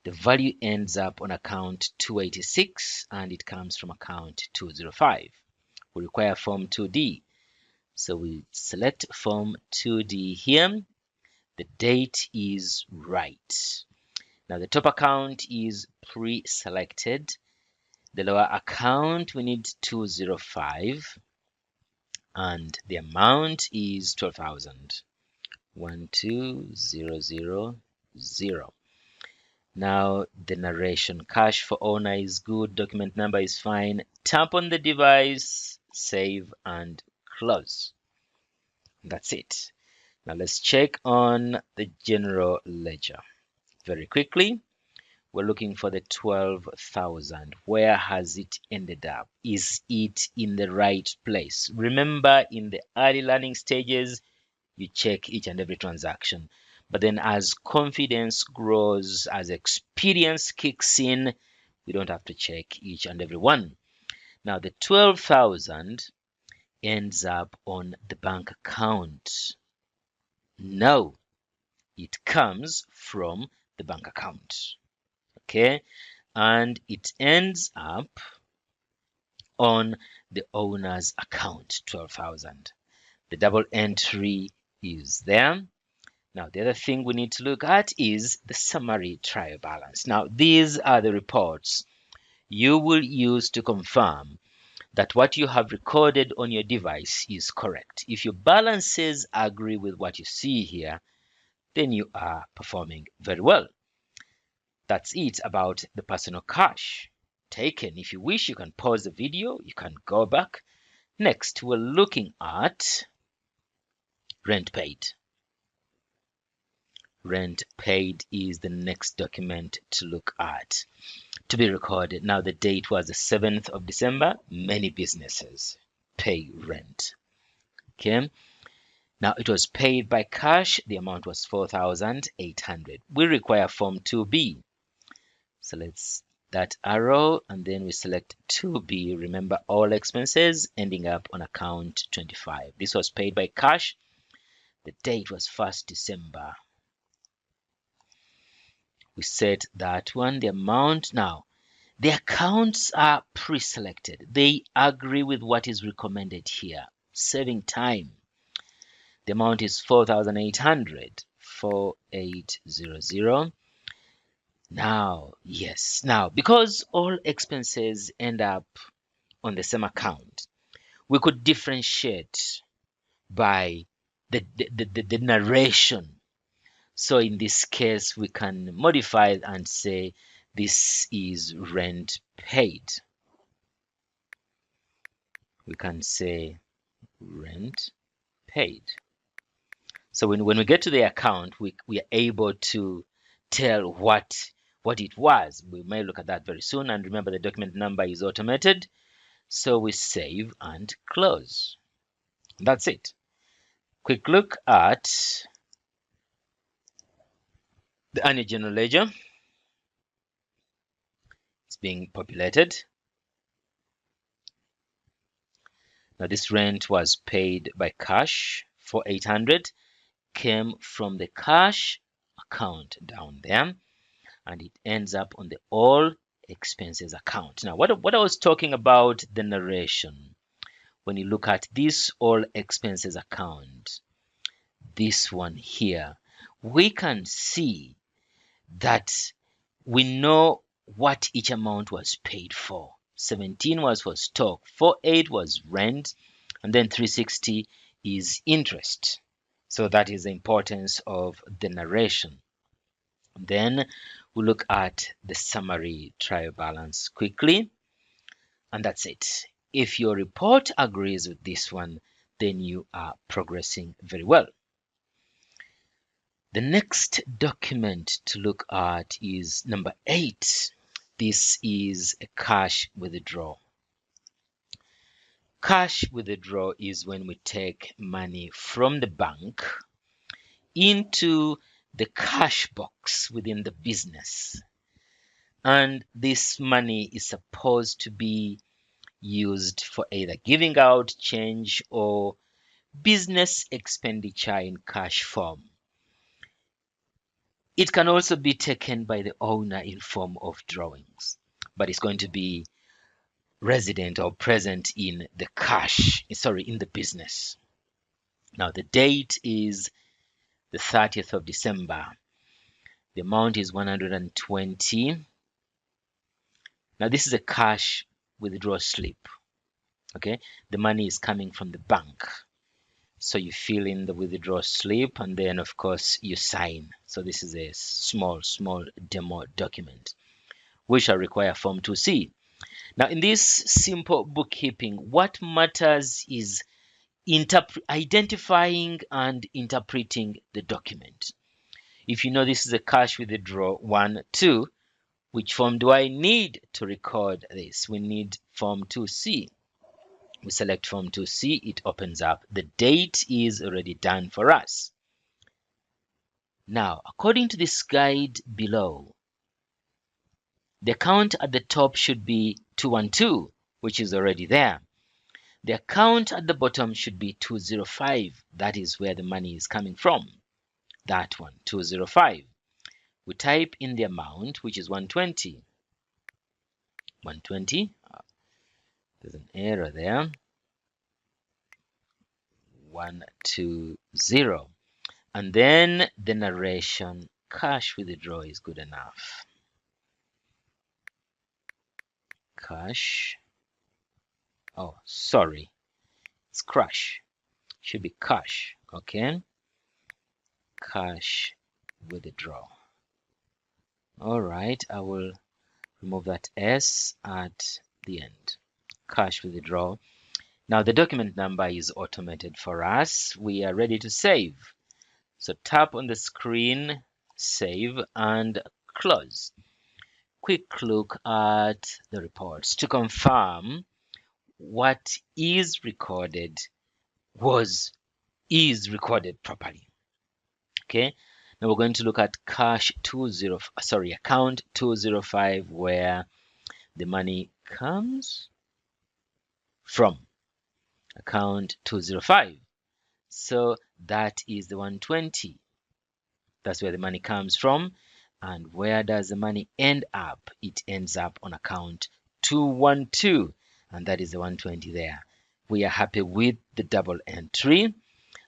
the value ends up on account 286, and it comes from account 205. We require Form 2D. So we select Form 2D here. The date is right. Now the top account is pre-selected. The lower account, we need 205, and the amount is 12,000. 12000. Now the narration, cash for owner is good, document number is fine. Tap on the device, save and close. That's it. Now let's check on the general ledger very quickly. We're looking for the 12,000. Where has it ended up? Is it in the right place? Remember, in the early learning stages, you check each and every transaction. But then as confidence grows, as experience kicks in, we don't have to check each and every one. Now the 12,000 ends up on the bank account. No, it comes from the bank account. Okay, and it ends up on the owner's account, 12,000. The double entry is there. Now, the other thing we need to look at is the summary trial balance. Now, these are the reports you will use to confirm that what you have recorded on your device is correct. If your balances agree with what you see here, then you are performing very well. That's it about the personal cash taken. If you wish, you can pause the video, you can go back. Next, we're looking at rent paid. Rent paid is the next document to look at, to be recorded. Now, the date was the 7th of December. Many businesses pay rent. Okay. Now, it was paid by cash. The amount was 4,800. We require Form 2B. So that arrow, and then we select 2B. Remember, all expenses ending up on account 25. This was paid by cash. The date was 1st December. We set that one, the amount. Now, the accounts are pre-selected. They agree with what is recommended here, saving time. The amount is 4,800, 4800. Now, yes, now, because all expenses end up on the same account, we could differentiate by the narration. So in this case, we can modify it and say this is rent paid. We can say rent paid. So when we get to the account, we are able to tell what it was. We may look at that very soon. And remember, the document number is automated. So we save and close. That's it. Quick look at the annual general ledger. It's being populated. Now this rent was paid by cash for 800, came from the cash account down there, and it ends up on the all expenses account. Now what I was talking about, the narration, when you look at this all expenses account, this one here, we can see that we know what each amount was paid for. 17 was for stock, 48 was rent, and then 360 is interest. So that is the importance of the narration. Then we look at the summary trial balance quickly, and that's it. If your report agrees with this one, then you are progressing very well. The next document to look at is number 8. This is a cash withdrawal. Cash withdrawal is when we take money from the bank into the cash box within the business. And this money is supposed to be used for either giving out change or business expenditure in cash form. It can also be taken by the owner in form of drawings, but it's going to be resident or present in the in the business. Now the date is the 30th of December. The amount is 120. Now this is a cash withdrawal slip. Okay, the money is coming from the bank. So you fill in the withdrawal slip and then of course you sign. So this is a small demo document. We shall require Form 2C. Now in this simple bookkeeping, what matters is identifying and interpreting the document. If you know this is a cash withdrawal 1, 2, which form do I need to record this? We need Form 2C. We select Form 2C, it opens up. The date is already done for us. Now, according to this guide below, the account at the top should be 212, which is already there. The account at the bottom should be 205. That is where the money is coming from. That one, 205. We type in the amount, which is 120. 120. There's an error there. 120. And then the narration, cash withdrawal is good enough. Cash. Oh, sorry. It's crash. Should be cash. Okay. Cash withdrawal. All right. I will remove that S at the end. Cash withdrawal. Now the document number is automated for us. We are ready to save. So tap on the screen, save and close. Quick look at the reports to confirm what is recorded is recorded properly. Okay. Now we're going to look at account 205, where the money comes from account 205. So that is the 120. That's where the money comes from. And where does the money end up? It ends up on account 212, and that is the 120 there. We are happy with the double entry,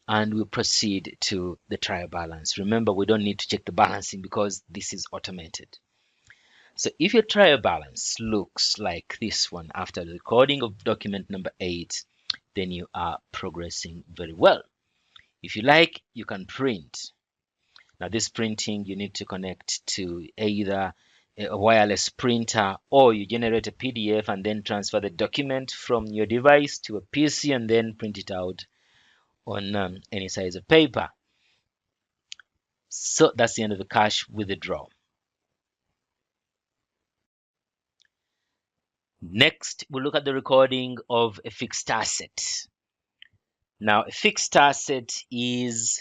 and we proceed to the trial balance. Remember, we don't need to check the balancing because this is automated. So if your trial balance looks like this one after the recording of document number 8, then you are progressing very well. If you like, you can print. Now this printing, you need to connect to either a wireless printer, or you generate a PDF and then transfer the document from your device to a PC and then print it out on any size of paper. So that's the end of the cash withdrawal. Next, we'll look at the recording of a fixed asset. Now, a fixed asset is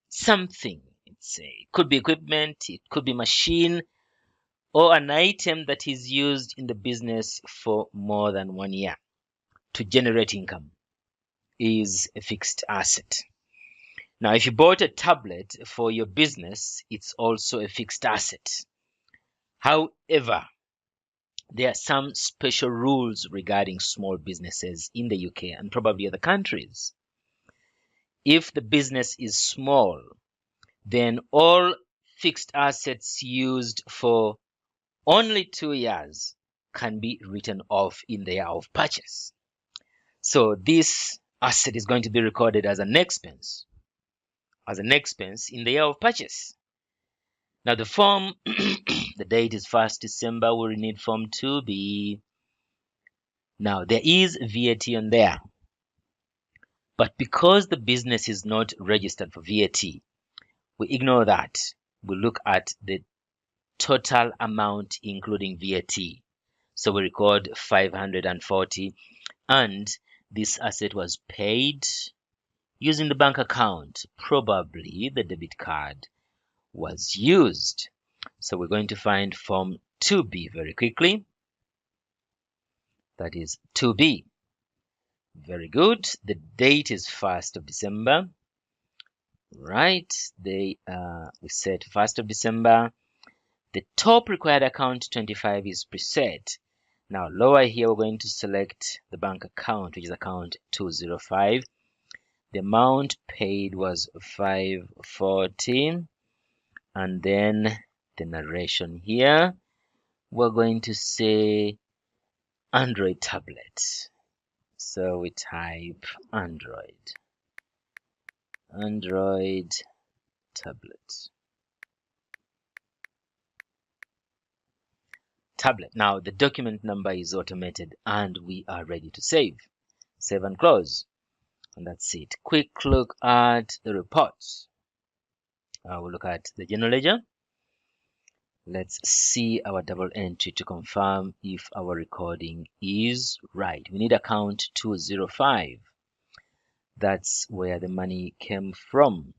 something. It could be equipment, it could be machine, or an item that is used in the business for more than 1 year to generate income is a fixed asset. Now, if you bought a tablet for your business, it's also a fixed asset. However, there are some special rules regarding small businesses in the UK and probably other countries. If the business is small, then all fixed assets used for only 2 years can be written off in the year of purchase. So this asset is going to be recorded as an expense in the year of purchase. Now the form, the date is 1st December, we'll need form 2B. Now there is VAT on there, but because the business is not registered for VAT, we ignore that. We look at the total amount including VAT. So we record 540, and this asset was paid using the bank account. Probably the debit card was used. So we're going to find form 2B very quickly. That is 2B. Very good. The date is 1st of December. Right. We said 1st of December. The top required account 25 is preset. Now lower here we're going to select the bank account, which is account 205. The amount paid was 540, and then the narration here, we're going to say Android tablet. So we type Android tablet. Now the document number is automated and we are ready to save. Save and close. And that's it. Quick look at the reports. We'll look at the general ledger. Let's see our double entry to confirm if our recording is right. We need account 205. That's where the money came from.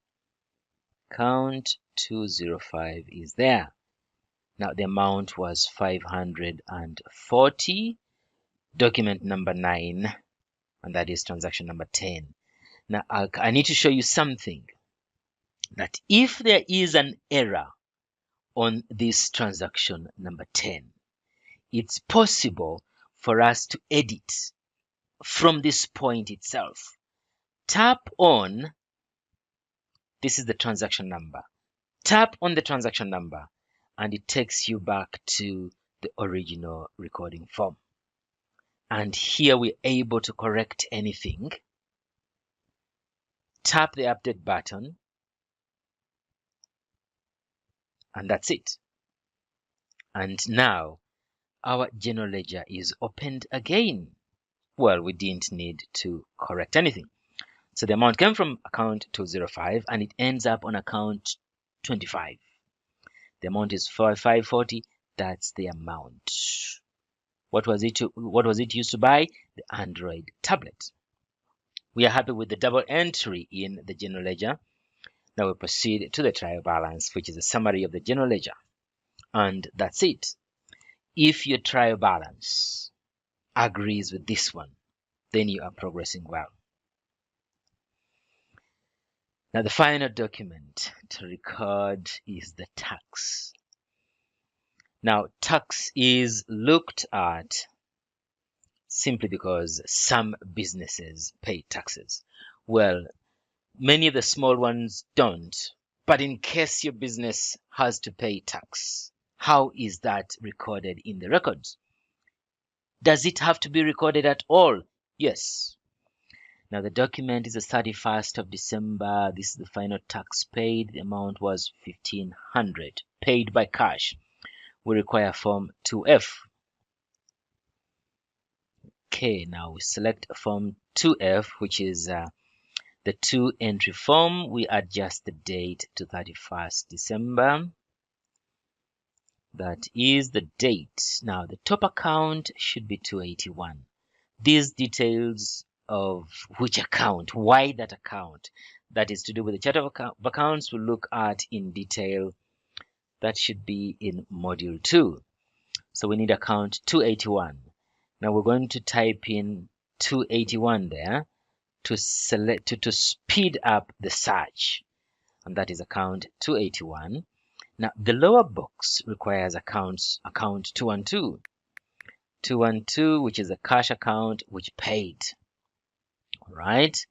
Account 205 is there. Now the amount was 540. Document number 9, and that is transaction number 10. Now I need to show you something, that if there is an error on this transaction number 10, it's possible for us to edit from this point itself. Tap on, this is the transaction number. Tap on the transaction number and it takes you back to the original recording form. And here we're able to correct anything. Tap the update button and that's it. And now our general ledger is opened again. Well, we didn't need to correct anything. So the amount came from account 205 and it ends up on account 25. The amount is 540. That's the amount. What was it used to buy? The Android tablet. We are happy with the double entry in the general ledger. Now we proceed to the trial balance, which is a summary of the general ledger. And that's it. If your trial balance agrees with this one, then you are progressing well. Now, the final document to record is the tax. Now, tax is looked at simply because some businesses pay taxes. Well, many of the small ones don't. But in case your business has to pay tax, how is that recorded in the records? Does it have to be recorded at all? Yes. Now, the document is the 31st of December. This is the final tax paid. The amount was 1,500, paid by cash. We require Form 2F. Okay, now we select Form 2F, which is the 2-entry form. We adjust the date to 31st December. That is the date. Now, the top account should be 281. These details of which account, why that account, that is to do with the chart of accounts, we'll look at in detail. That should be in module 2. So we need account 281. Now we're going to type in 281 there to select to speed up the search, and that is account 281. Now the lower box requires account 212. 212, which is a cash account which paid. All right.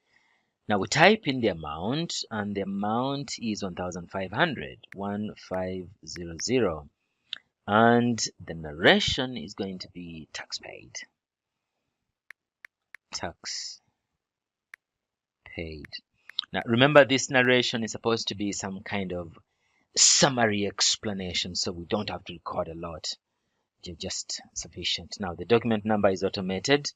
Now we type in the amount, and the amount is 1,500, 1500, and the narration is going to be tax paid. Tax paid. Now remember, this narration is supposed to be some kind of summary explanation, so we don't have to record a lot. Just sufficient. Now the document number is automated,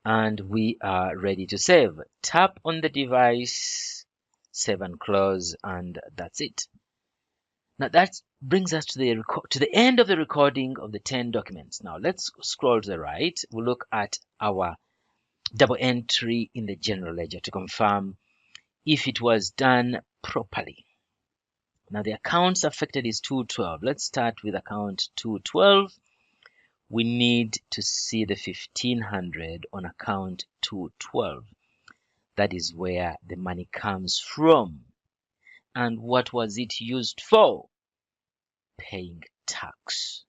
and we are ready to save. Tap on the device, save and close, and that's it. Now that brings us to the end of the recording of the 10 documents. Now let's scroll to the right. We'll look at our double entry in the general ledger to confirm if it was done properly. Now the accounts affected is 212. Let's start with account 212. We need to see the 1,500 on account 212. That is where the money comes from. And what was it used for? Paying tax.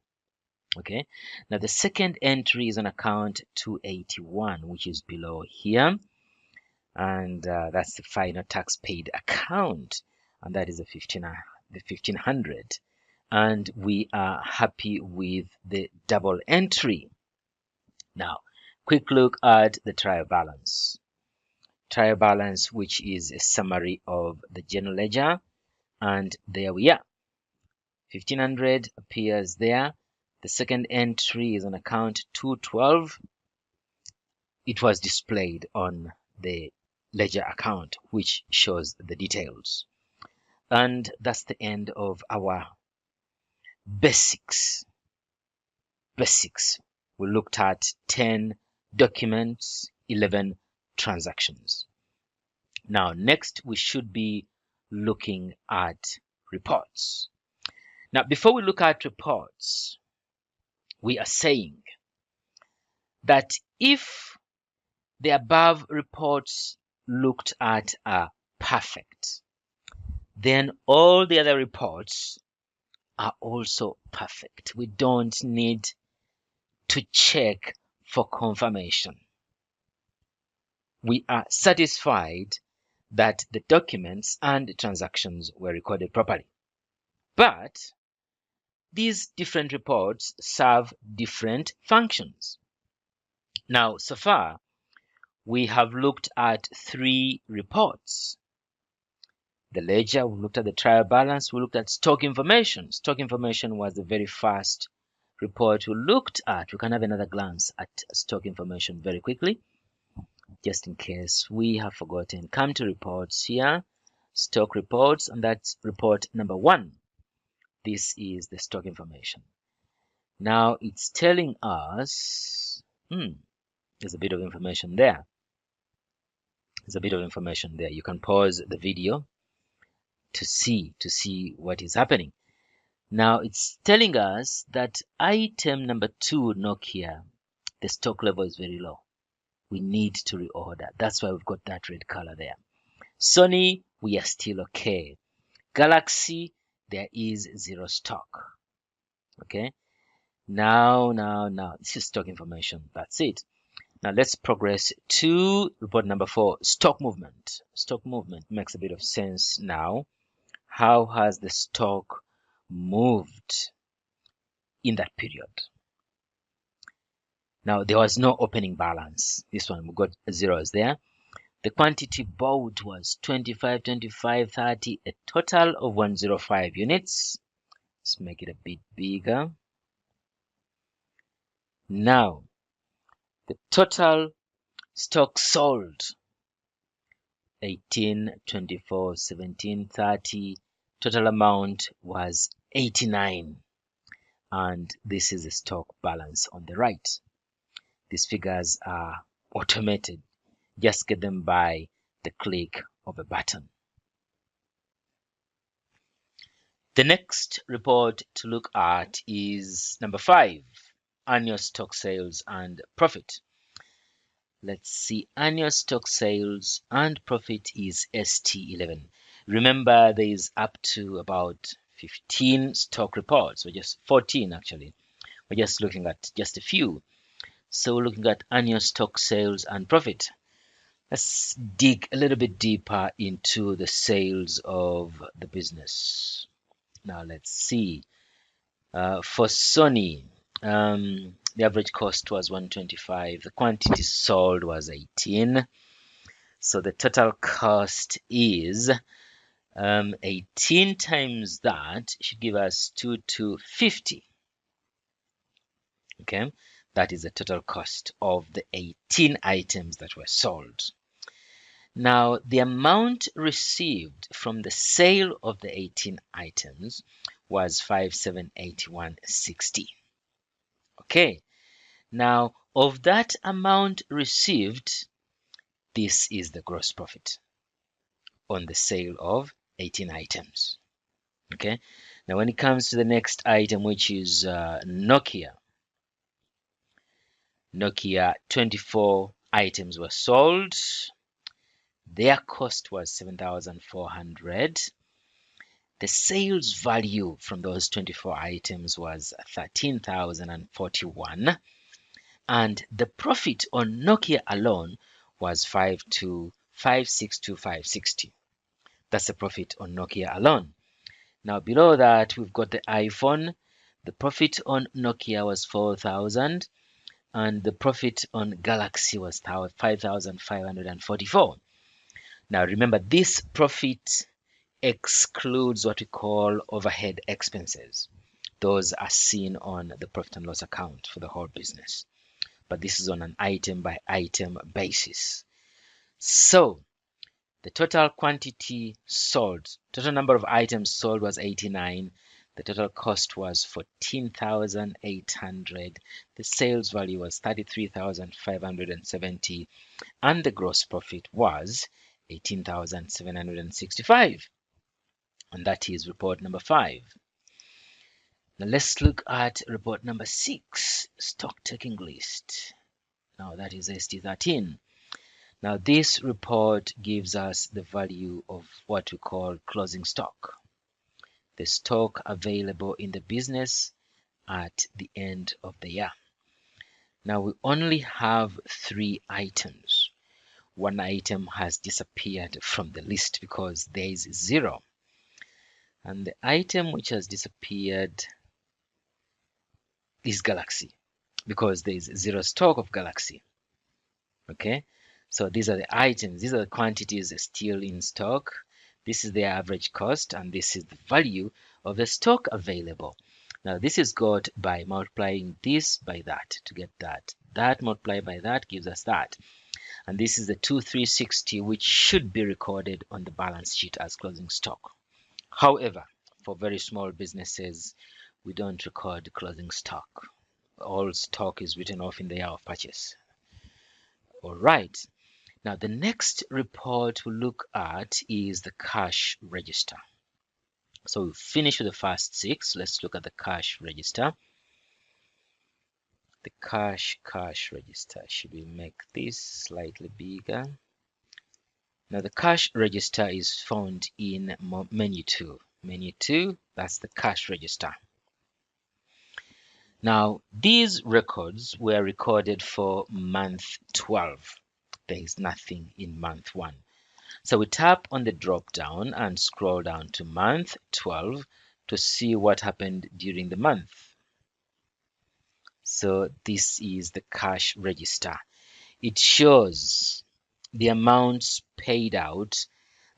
Okay. Now the second entry is on account 281, which is below here. And that's the final tax paid account. And that is the 1,500. And we are happy with the double entry. Now, quick look at the trial balance. Trial balance, which is a summary of the general ledger. And there we are. 1,500 appears there. The second entry is on account 212. It was displayed on the ledger account, which shows the details. And that's the end of our basics. We looked at 10 documents, 11 transactions. Now, next we should be looking at reports. Now, before we look at reports, we are saying that if the above reports looked at are perfect, then all the other reports are also perfect. We don't need to check for confirmation. We are satisfied that the documents and the transactions were recorded properly. But these different reports serve different functions. Now, so far, we have looked at 3 reports. The ledger, we looked at the trial balance, we looked at stock information. Stock information was the very first report we looked at. We can have another glance at stock information very quickly, just in case we have forgotten. Come to reports here, stock reports, and that's report number 1. This is the stock information. Now it's telling us, there's a bit of information there. You can pause the video to see what is happening. Now it's telling us that item number 2, Nokia, the stock level is very low. We need to reorder. That's why we've got that red color there. Sony, we are still okay. Galaxy, there is zero stock. Okay. Now, this is stock information. That's it. Now let's progress to report number 4, stock movement. Stock movement makes a bit of sense now. How has the stock moved in that period? Now there was no opening balance. This one we got zeros there. The quantity bought was 25, 25, 30, a total of 105 units. Let's make it a bit bigger. Now, the total stock sold 18, 24, 17, 30. Total amount was 89. And this is the stock balance on the right. These figures are automated. Just get them by the click of a button. The next report to look at is number 5, annual stock sales and profit. Let's see, annual stock sales and profit is ST11. Remember, there is up to about 15 stock reports, or just 14 actually. We're just looking at just a few. So we're looking at annual stock sales and profit. Let's dig a little bit deeper into the sales of the business. Now let's see. For Sony, the average cost was 125. The quantity sold was 18. So the total cost is 18 times that should give us 2250. Okay, that is the total cost of the 18 items that were sold. Now, the amount received from the sale of the 18 items was 5781.60. Okay, now of that amount received, this is the gross profit on the sale of 18 items. Okay, now when it comes to the next item, which is Nokia. Nokia, 24 items were sold. Their cost was 7,400. The sales value from those 24 items was 13,041. And the profit on Nokia alone was 562,560. That's the profit on Nokia alone. Now below that, we've got the iPhone. The profit on Nokia was 4,000. And the profit on Galaxy was 5,544. Now remember, this profit excludes what we call overhead expenses. Those are seen on the profit and loss account for the whole business. But this is on an item by item basis. So the total quantity sold, total number of items sold was 89. The total cost was 14,800. The sales value was 33,570. And the gross profit was 18,765. And that is report number 5. Now let's look at report number 6, stock taking list. Now that is ST13. Now this report gives us the value of what we call closing stock, the stock available in the business at the end of the year. Now we only have 3 items. One item has disappeared from the list because there is 0. And the item which has disappeared is Galaxy because there is 0 stock of Galaxy. Okay, so these are the items, these are the quantities still in stock. This is the average cost, and this is the value of the stock available. Now this is got by multiplying this by that to get that. That multiplied by that gives us that. And this is the 2360, which should be recorded on the balance sheet as closing stock. However, for very small businesses, we don't record closing stock. All stock is written off in the year of purchase. All right. Now the next report we'll look at is the cash register. So we finish with the first 6. Let's look at the cash register. The cash register. Should we make this slightly bigger? Now the cash register is found in menu 2. Menu 2, that's the cash register. Now these records were recorded for month 12. There is nothing in month 1. So we tap on the drop down and scroll down to month 12 to see what happened during the month. So this is the cash register. It shows the amounts paid out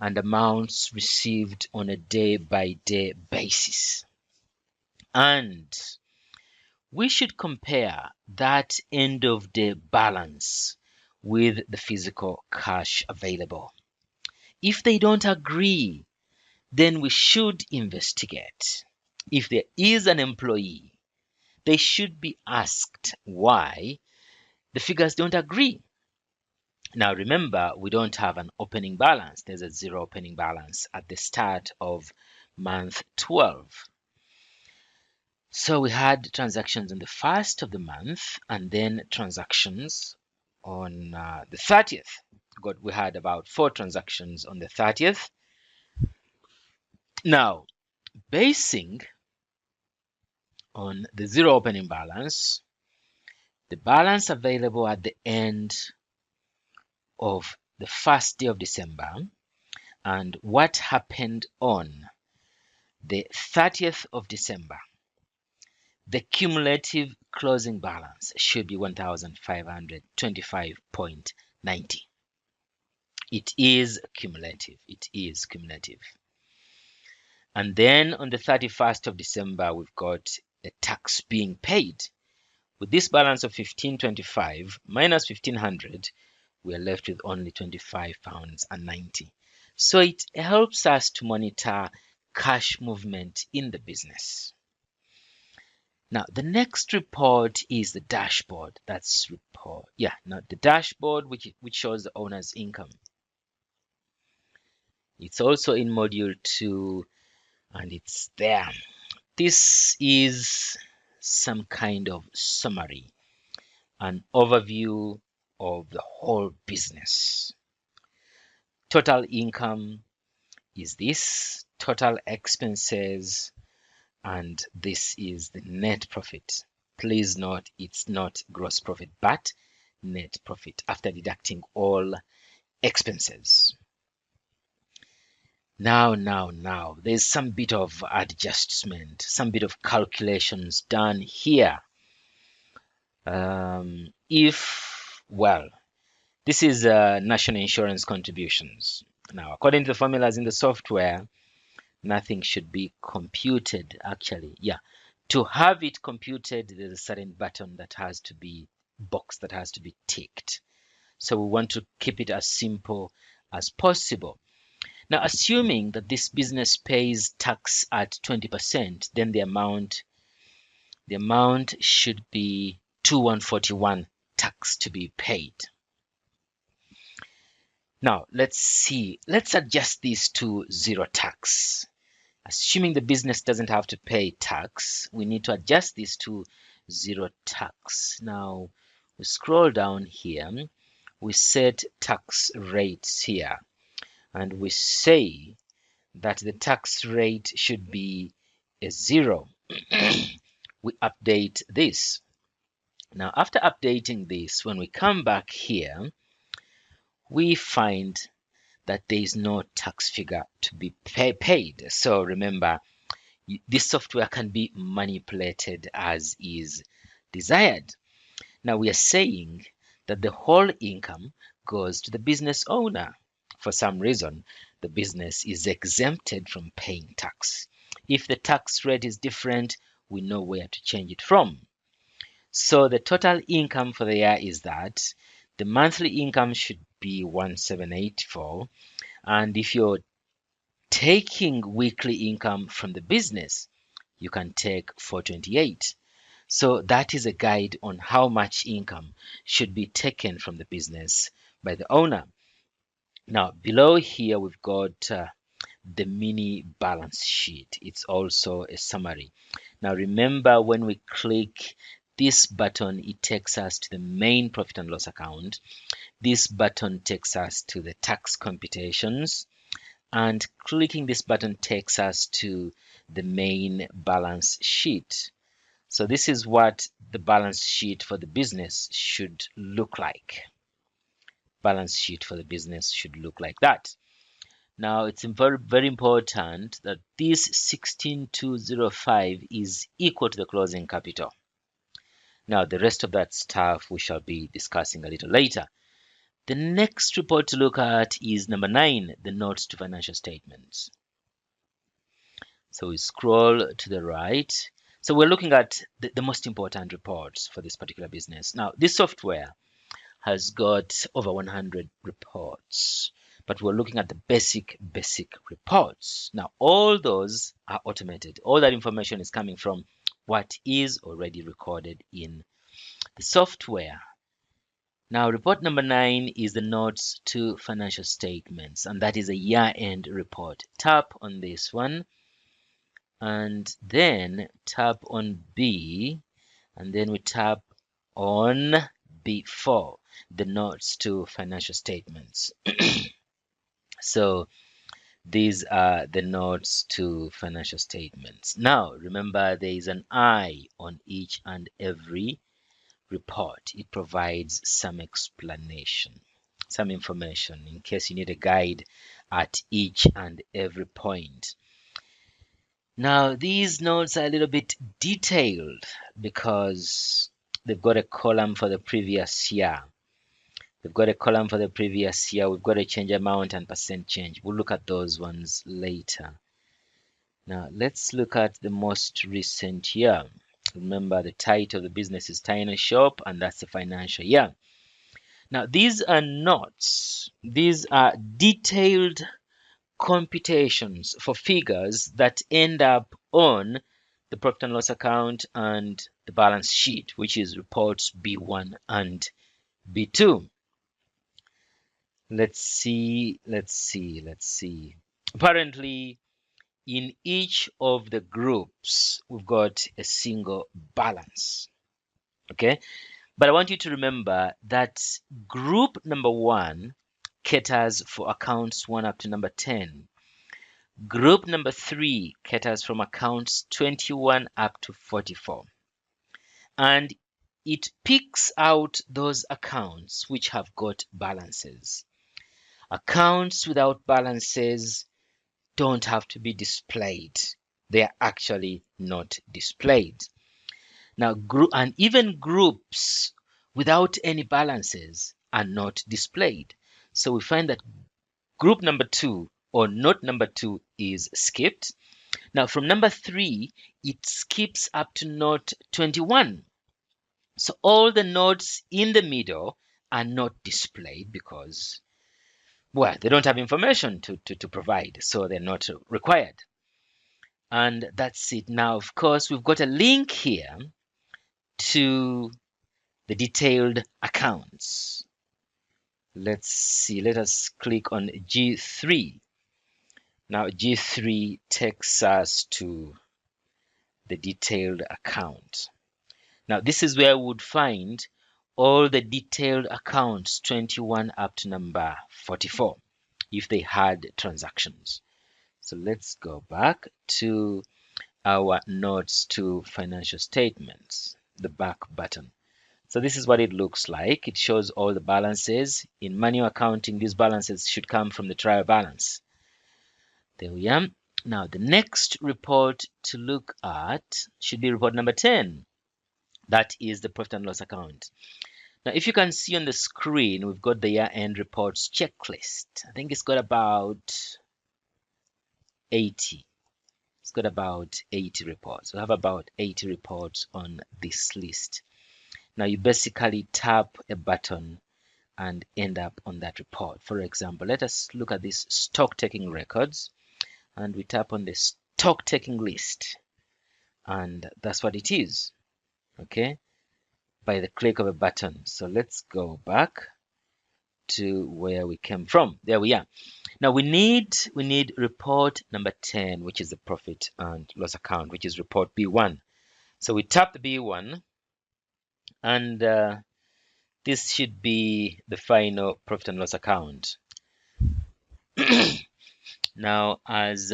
and amounts received on a day-by-day basis. And we should compare that end of day balance with the physical cash available. If they don't agree, then we should investigate. If there is an employee, they should be asked why the figures don't agree. Now remember, we don't have an opening balance. There's a 0 opening balance at the start of month 12. So we had transactions on the 1st of the month and then transactions on the 30th. We had about 4 transactions on the 30th. Now, basing on the 0 opening balance, the balance available at the end of the first day of December and what happened on the 30th of December, the cumulative closing balance should be 1,525.90. It is cumulative. It is cumulative. And then on the 31st of December, we've got a tax being paid. With this balance of 1525 minus 1500, we are left with only £25.90. So it helps us to monitor cash movement in the business. Now, the next report is the dashboard. That's report. Yeah, now the dashboard which shows the owner's income. It's also in module 2 and it's there. This is some kind of summary, an overview of the whole business. Total income is this, total expenses, and this is the net profit. Please note it's not gross profit but net profit after deducting all expenses. Now, there's some bit of adjustment, some bit of calculations done here. This is national insurance contributions. Now, according to the formulas in the software, nothing should be computed actually. Yeah, to have it computed, there's a certain button that has to be box that has to be ticked. So we want to keep it as simple as possible. Now, assuming that this business pays tax at 20%, then the amount should be 2141 tax to be paid. Now, let's adjust this to 0 tax. Assuming the business doesn't have to pay tax, we need to adjust this to 0 tax. Now, we scroll down here, we set tax rates here, and we say that the tax rate should be a 0. We update this. Now, after updating this, when we come back here, we find that there is no tax figure to be paid. So remember, this software can be manipulated as is desired. Now we are saying that the whole income goes to the business owner. For some reason, the business is exempted from paying tax. If the tax rate is different, we know where to change it from. So the total income for the year is that the monthly income should be 1784, and if you're taking weekly income from the business, you can take 428. So that is a guide on how much income should be taken from the business by the owner. Now below here we've got the mini balance sheet. It's also a summary. Now remember, when we click this button, it takes us to the main profit and loss account. This button takes us to the tax computations, and clicking this button takes us to the main balance sheet. So this is what the balance sheet for the business should look like. Balance sheet for the business should look like that. Now it's very, very important that this 16,205 is equal to the closing capital. Now the rest of that stuff we shall be discussing a little later. The next report to look at is number 9, the notes to financial statements. So we scroll to the right. So we're looking at the most important reports for this particular business. Now this software has got over 100 reports, but we're looking at the basic reports. Now all those are automated. All that information is coming from what is already recorded in the software. Now report number 9 is the notes to financial statements, and that is a year-end report. Tap on this one and then tap on B, and then we tap on B4, the notes to financial statements. So these are the notes to financial statements. Now remember, there is an I on each and every report. It provides some explanation, some information in case you need a guide at each and every point. Now these notes are a little bit detailed because they've got a column for the previous year. We've got a column for the previous year. We've got a change amount and percent change. We'll look at those ones later. Now let's look at the most recent year. Remember, the title of the business is Tiny Shop, and that's the financial year. Now these are notes. These are detailed computations for figures that end up on the profit and loss account and the balance sheet, which is reports B1 and B2. Let's see. Apparently, in each of the groups, we've got a single balance. Okay, but I want you to remember that group number 1 caters for accounts 1 up to number 10. Group number 3 caters from accounts 21 up to 44. And it picks out those accounts which have got balances. Accounts without balances don't have to be displayed. They are actually not displayed. Now, even groups without any balances are not displayed. So we find that group number 2 or note number 2 is skipped. Now from number 3, it skips up to note 21. So all the notes in the middle are not displayed because, well, they don't have information to provide, so they're not required. And that's it. Now, of course, we've got a link here to the detailed accounts. Let's see. Let us click on G3. Now, G3 takes us to the detailed account. Now, this is where we would find all the detailed accounts 21 up to number 44 if they had transactions. So let's go back to our notes to financial statements, the back button. So this is what it looks like. It shows all the balances. In manual accounting, these balances should come from the trial balance. There we are. Now the next report to look at should be report number 10. That is the profit and loss account. Now, if you can see on the screen, we've got the year-end reports checklist. I think it's got about 80. It's got about 80 reports. We have about 80 reports on this list. Now, you basically tap a button and end up on that report. For example, let us look at this stock taking records, and we tap on the stock taking list, and that's what it is. Okay, by the click of a button. So let's go back to where we came from. There we are. Now we need report number 10, which is the profit and loss account, which is report B1. So we tap the B1, and this should be the final profit and loss account. Now, as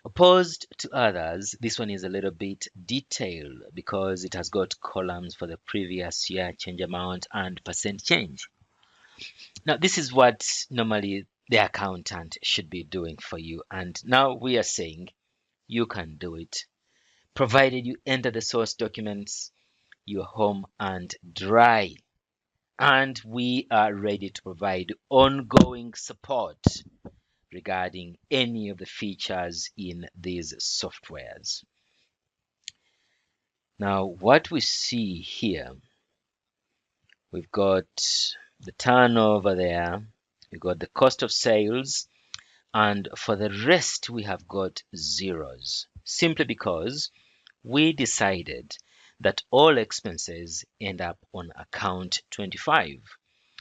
opposed to others, this one is a little bit detailed because it has got columns for the previous year, change amount, and percent change. Now, this is what normally the accountant should be doing for you. And now we are saying you can do it, provided you enter the source documents, you're home and dry. And we are ready to provide ongoing support regarding any of the features in these softwares. Now, what we see here, we've got the turnover there, we've got the cost of sales, and for the rest we have got zeros, simply because we decided that all expenses end up on account 25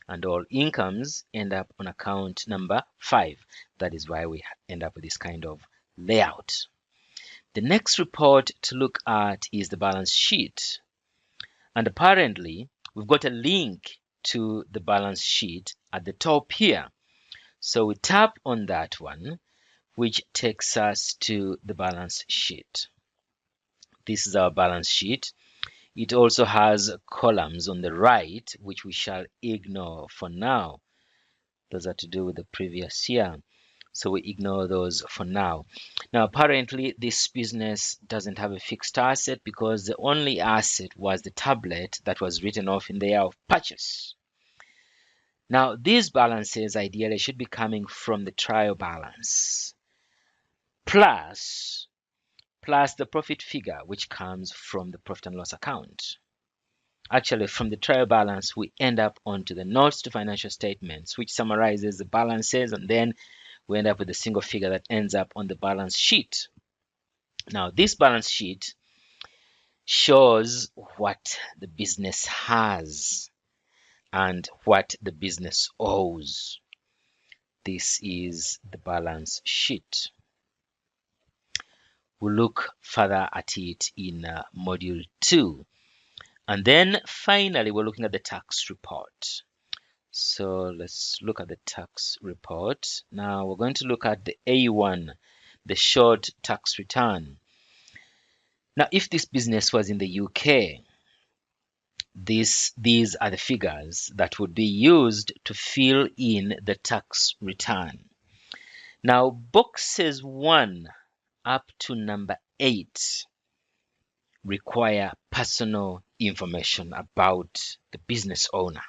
and all incomes end up on account number 5. That is why we end up with this kind of layout. The next report to look at is the balance sheet. And apparently, we've got a link to the balance sheet at the top here. So we tap on that one, which takes us to the balance sheet. This is our balance sheet. It also has columns on the right, which we shall ignore for now. Those are to do with the previous year, so we ignore those for now. Now, apparently, this business doesn't have a fixed asset because the only asset was the tablet that was written off in the year of purchase. Now, these balances ideally should be coming from the trial balance, plus the profit figure, which comes from the profit and loss account. Actually, from the trial balance, we end up onto the notes to financial statements, which summarizes the balances, and then we end up with a single figure that ends up on the balance sheet. Now, this balance sheet shows what the business has and what the business owes. This is the balance sheet. We'll look further at it in module 2. And then finally, we're looking at the tax report. So let's look at the tax report. Now we're going to look at the A1, the short tax return. Now, if this business was in the UK, these are the figures that would be used to fill in the tax return. Now, boxes 1 up to number 8 require personal information about the business owner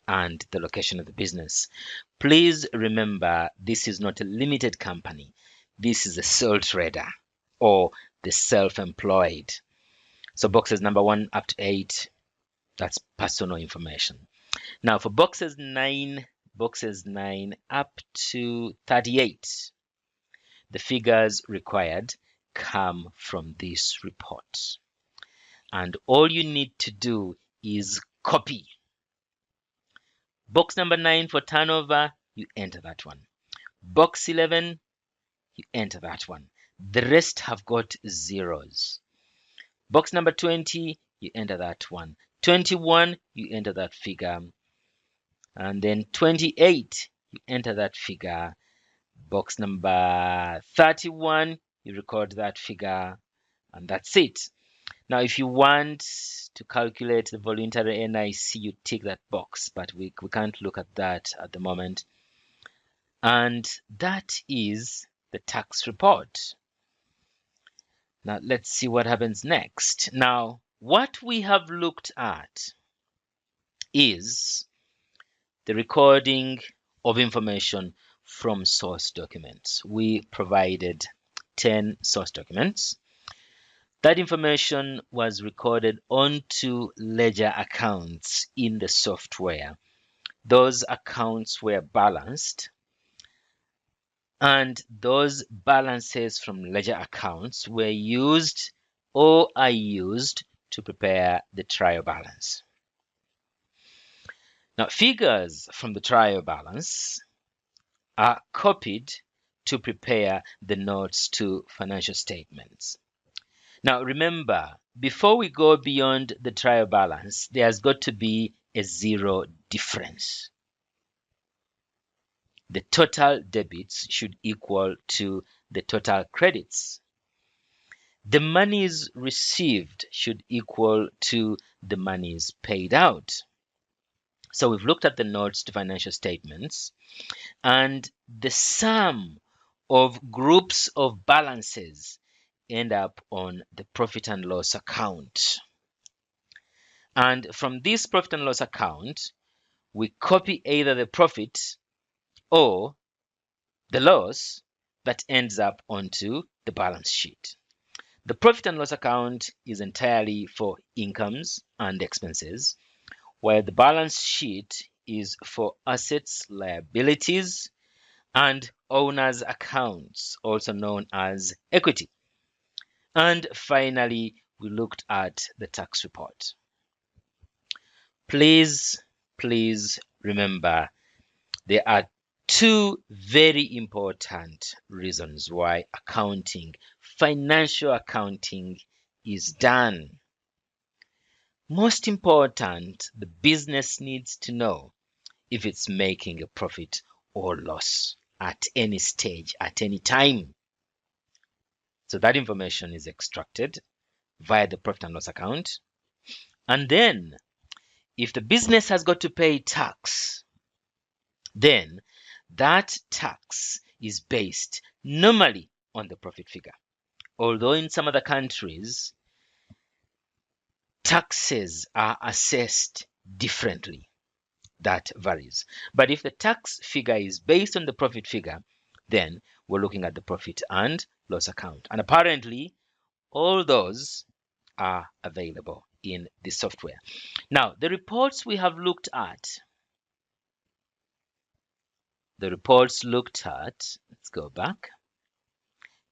and the location of the business. Please remember, this is not a limited company. This is a sole trader or the self-employed. So boxes number 1 up to 8, that's personal information. Now for boxes 9 up to 38, the figures required come from this report. And all you need to do is copy. Box number 9 for turnover, you enter that one. Box 11, you enter that one. The rest have got zeros. Box number 20, you enter that one. 21, you enter that figure. And then 28, you enter that figure. Box number 31, you record that figure, and that's it. Now, if you want to calculate the voluntary NIC, you tick that box, but we can't look at that at the moment. And that is the tax report. Now, let's see what happens next. Now, what we have looked at is the recording of information from source documents. We provided 10 source documents. That information was recorded onto ledger accounts in the software. Those accounts were balanced, and those balances from ledger accounts were used or are used to prepare the trial balance. Now, figures from the trial balance are copied to prepare the notes to financial statements. Now, remember, before we go beyond the trial balance, there's got to be a zero difference. The total debits should equal to the total credits. The monies received should equal to the monies paid out. So we've looked at the notes to financial statements, and the sum of groups of balances end up on the profit and loss account. And from this profit and loss account, we copy either the profit or the loss that ends up onto the balance sheet. The profit and loss account is entirely for incomes and expenses, while the balance sheet is for assets, liabilities, and owner's accounts, also known as equity. And finally, we looked at the tax report. Please remember, there are two very important reasons why financial accounting is done. Most important, the business needs to know if it's making a profit or loss at any stage, at any time. So that information is extracted via the profit and loss account. And then, if the business has got to pay tax, then that tax is based normally on the profit figure. Although in some other countries, taxes are assessed differently. That varies. But if the tax figure is based on the profit figure, then we're looking at the profit and loss account. And apparently, all those are available in the software. Now, the reports we have looked at, let's go back.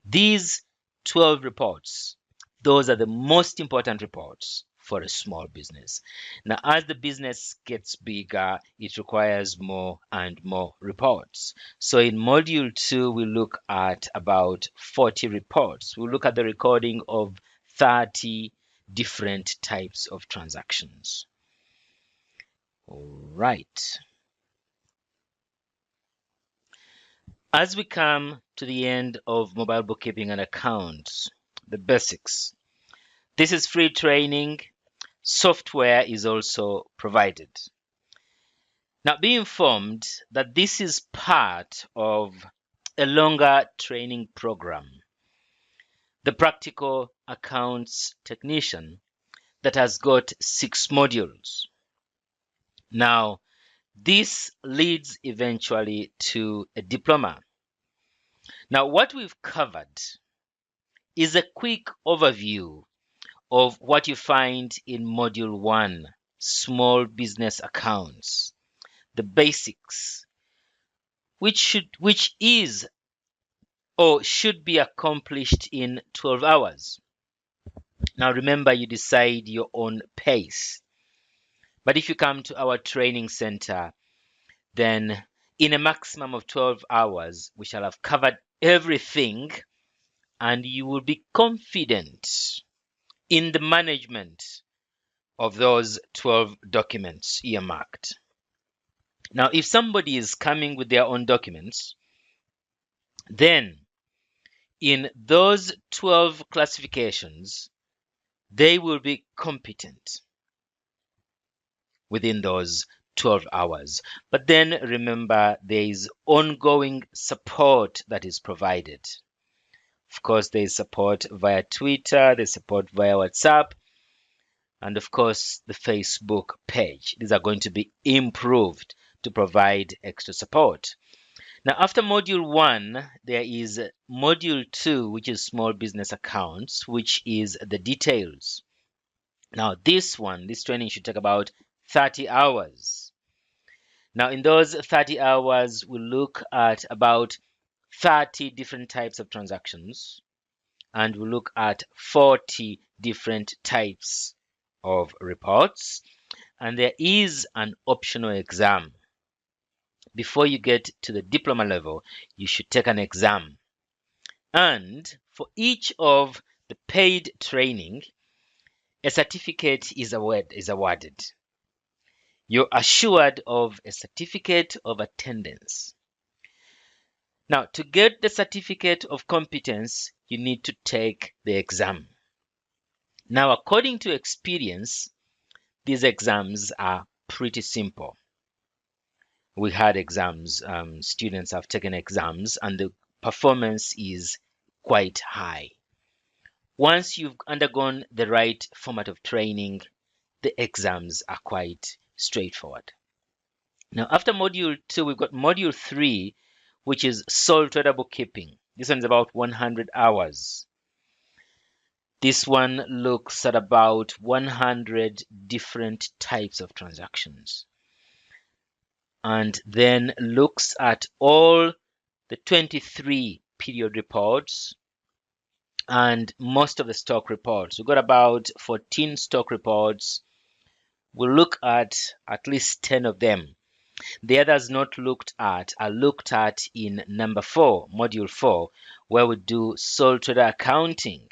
These 12 reports, those are the most important reports for a small business. Now, as the business gets bigger, it requires more and more reports. So in module 2, we look at about 40 reports. We'll look at the recording of 30 different types of transactions. All right. As we come to the end of mobile bookkeeping and accounts, the basics. This is free training. Software is also provided. Now, be informed that this is part of a longer training program, the Practical Accounts Technician, that has got 6 modules. Now, this leads eventually to a diploma. Now, what we've covered is a quick overview of what you find in Module 1, Small Business Accounts, the basics, which is or should be accomplished in 12 hours. Now, remember, you decide your own pace. But if you come to our training center, then in a maximum of 12 hours, we shall have covered everything, and you will be confident in the management of those 12 documents earmarked. Now, if somebody is coming with their own documents, then in those 12 classifications, they will be competent within those 12 hours. But then remember, there is ongoing support that is provided. Of course, there is support via Twitter, there's support via WhatsApp, and of course, the Facebook page. These are going to be improved to provide extra support. Now, after Module 1, there is Module 2, which is Small Business Accounts, which is the details. Now, this training should take about 30 hours. Now, in those 30 hours, we'll look at about 30 different types of transactions, and we'll look at 40 different types of reports, and there is an optional exam. Before you get to the diploma level, you should take an exam. And for each of the paid training, a certificate is awarded. You're assured of a certificate of attendance. Now, to get the certificate of competence, you need to take the exam. Now, according to experience, these exams are pretty simple. We had exams, students have taken exams, and the performance is quite high. Once you've undergone the right format of training, the exams are quite straightforward. Now, after module 2, we've got module 3, which is sole trader bookkeeping. This one's about 100 hours. This one looks at about 100 different types of transactions, and then looks at all the 23 period reports and most of the stock reports. We've got about 14 stock reports. We'll look at least 10 of them. The others not looked at are looked at in number 4, module 4, where we do sole trader accounting,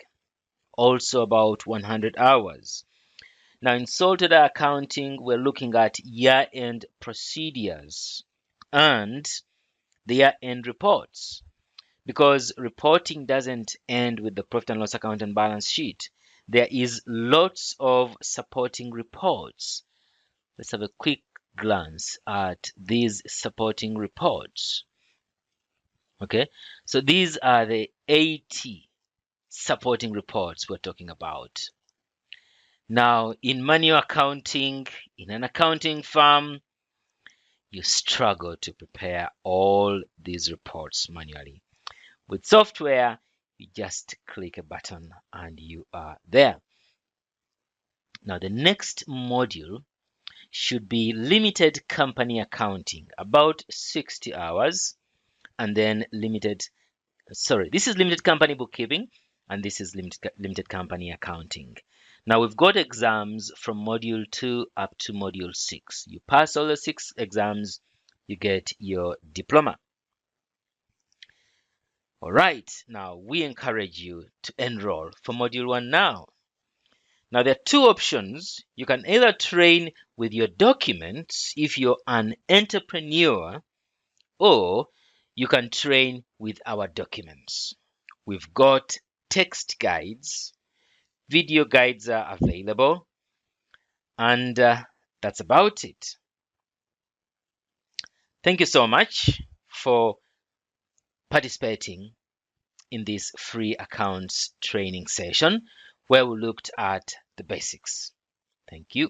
also about 100 hours. Now, in sole trader accounting, we're looking at year-end procedures and the year-end reports, because reporting doesn't end with the profit and loss account and balance sheet. There is lots of supporting reports. Let's have a quick glance at these supporting reports. Okay, so these are the 80 supporting reports we're talking about. Now, in manual accounting, in an accounting firm, you struggle to prepare all these reports manually. With software, you just click a button and you are there. Now, the next module should be limited company accounting, about 60 hours, and then this is limited company bookkeeping, and this is limited company accounting. Now, we've got exams from module 2 up to module 6. You pass all the 6 exams, you get your diploma. All right, now we encourage you to enroll for module 1 now. Now, there are 2 options. You can either train with your documents if you're an entrepreneur, or you can train with our documents. We've got text guides, video guides are available, and that's about it. Thank you so much for participating in this free accounts training session where we looked at the basics. Thank you.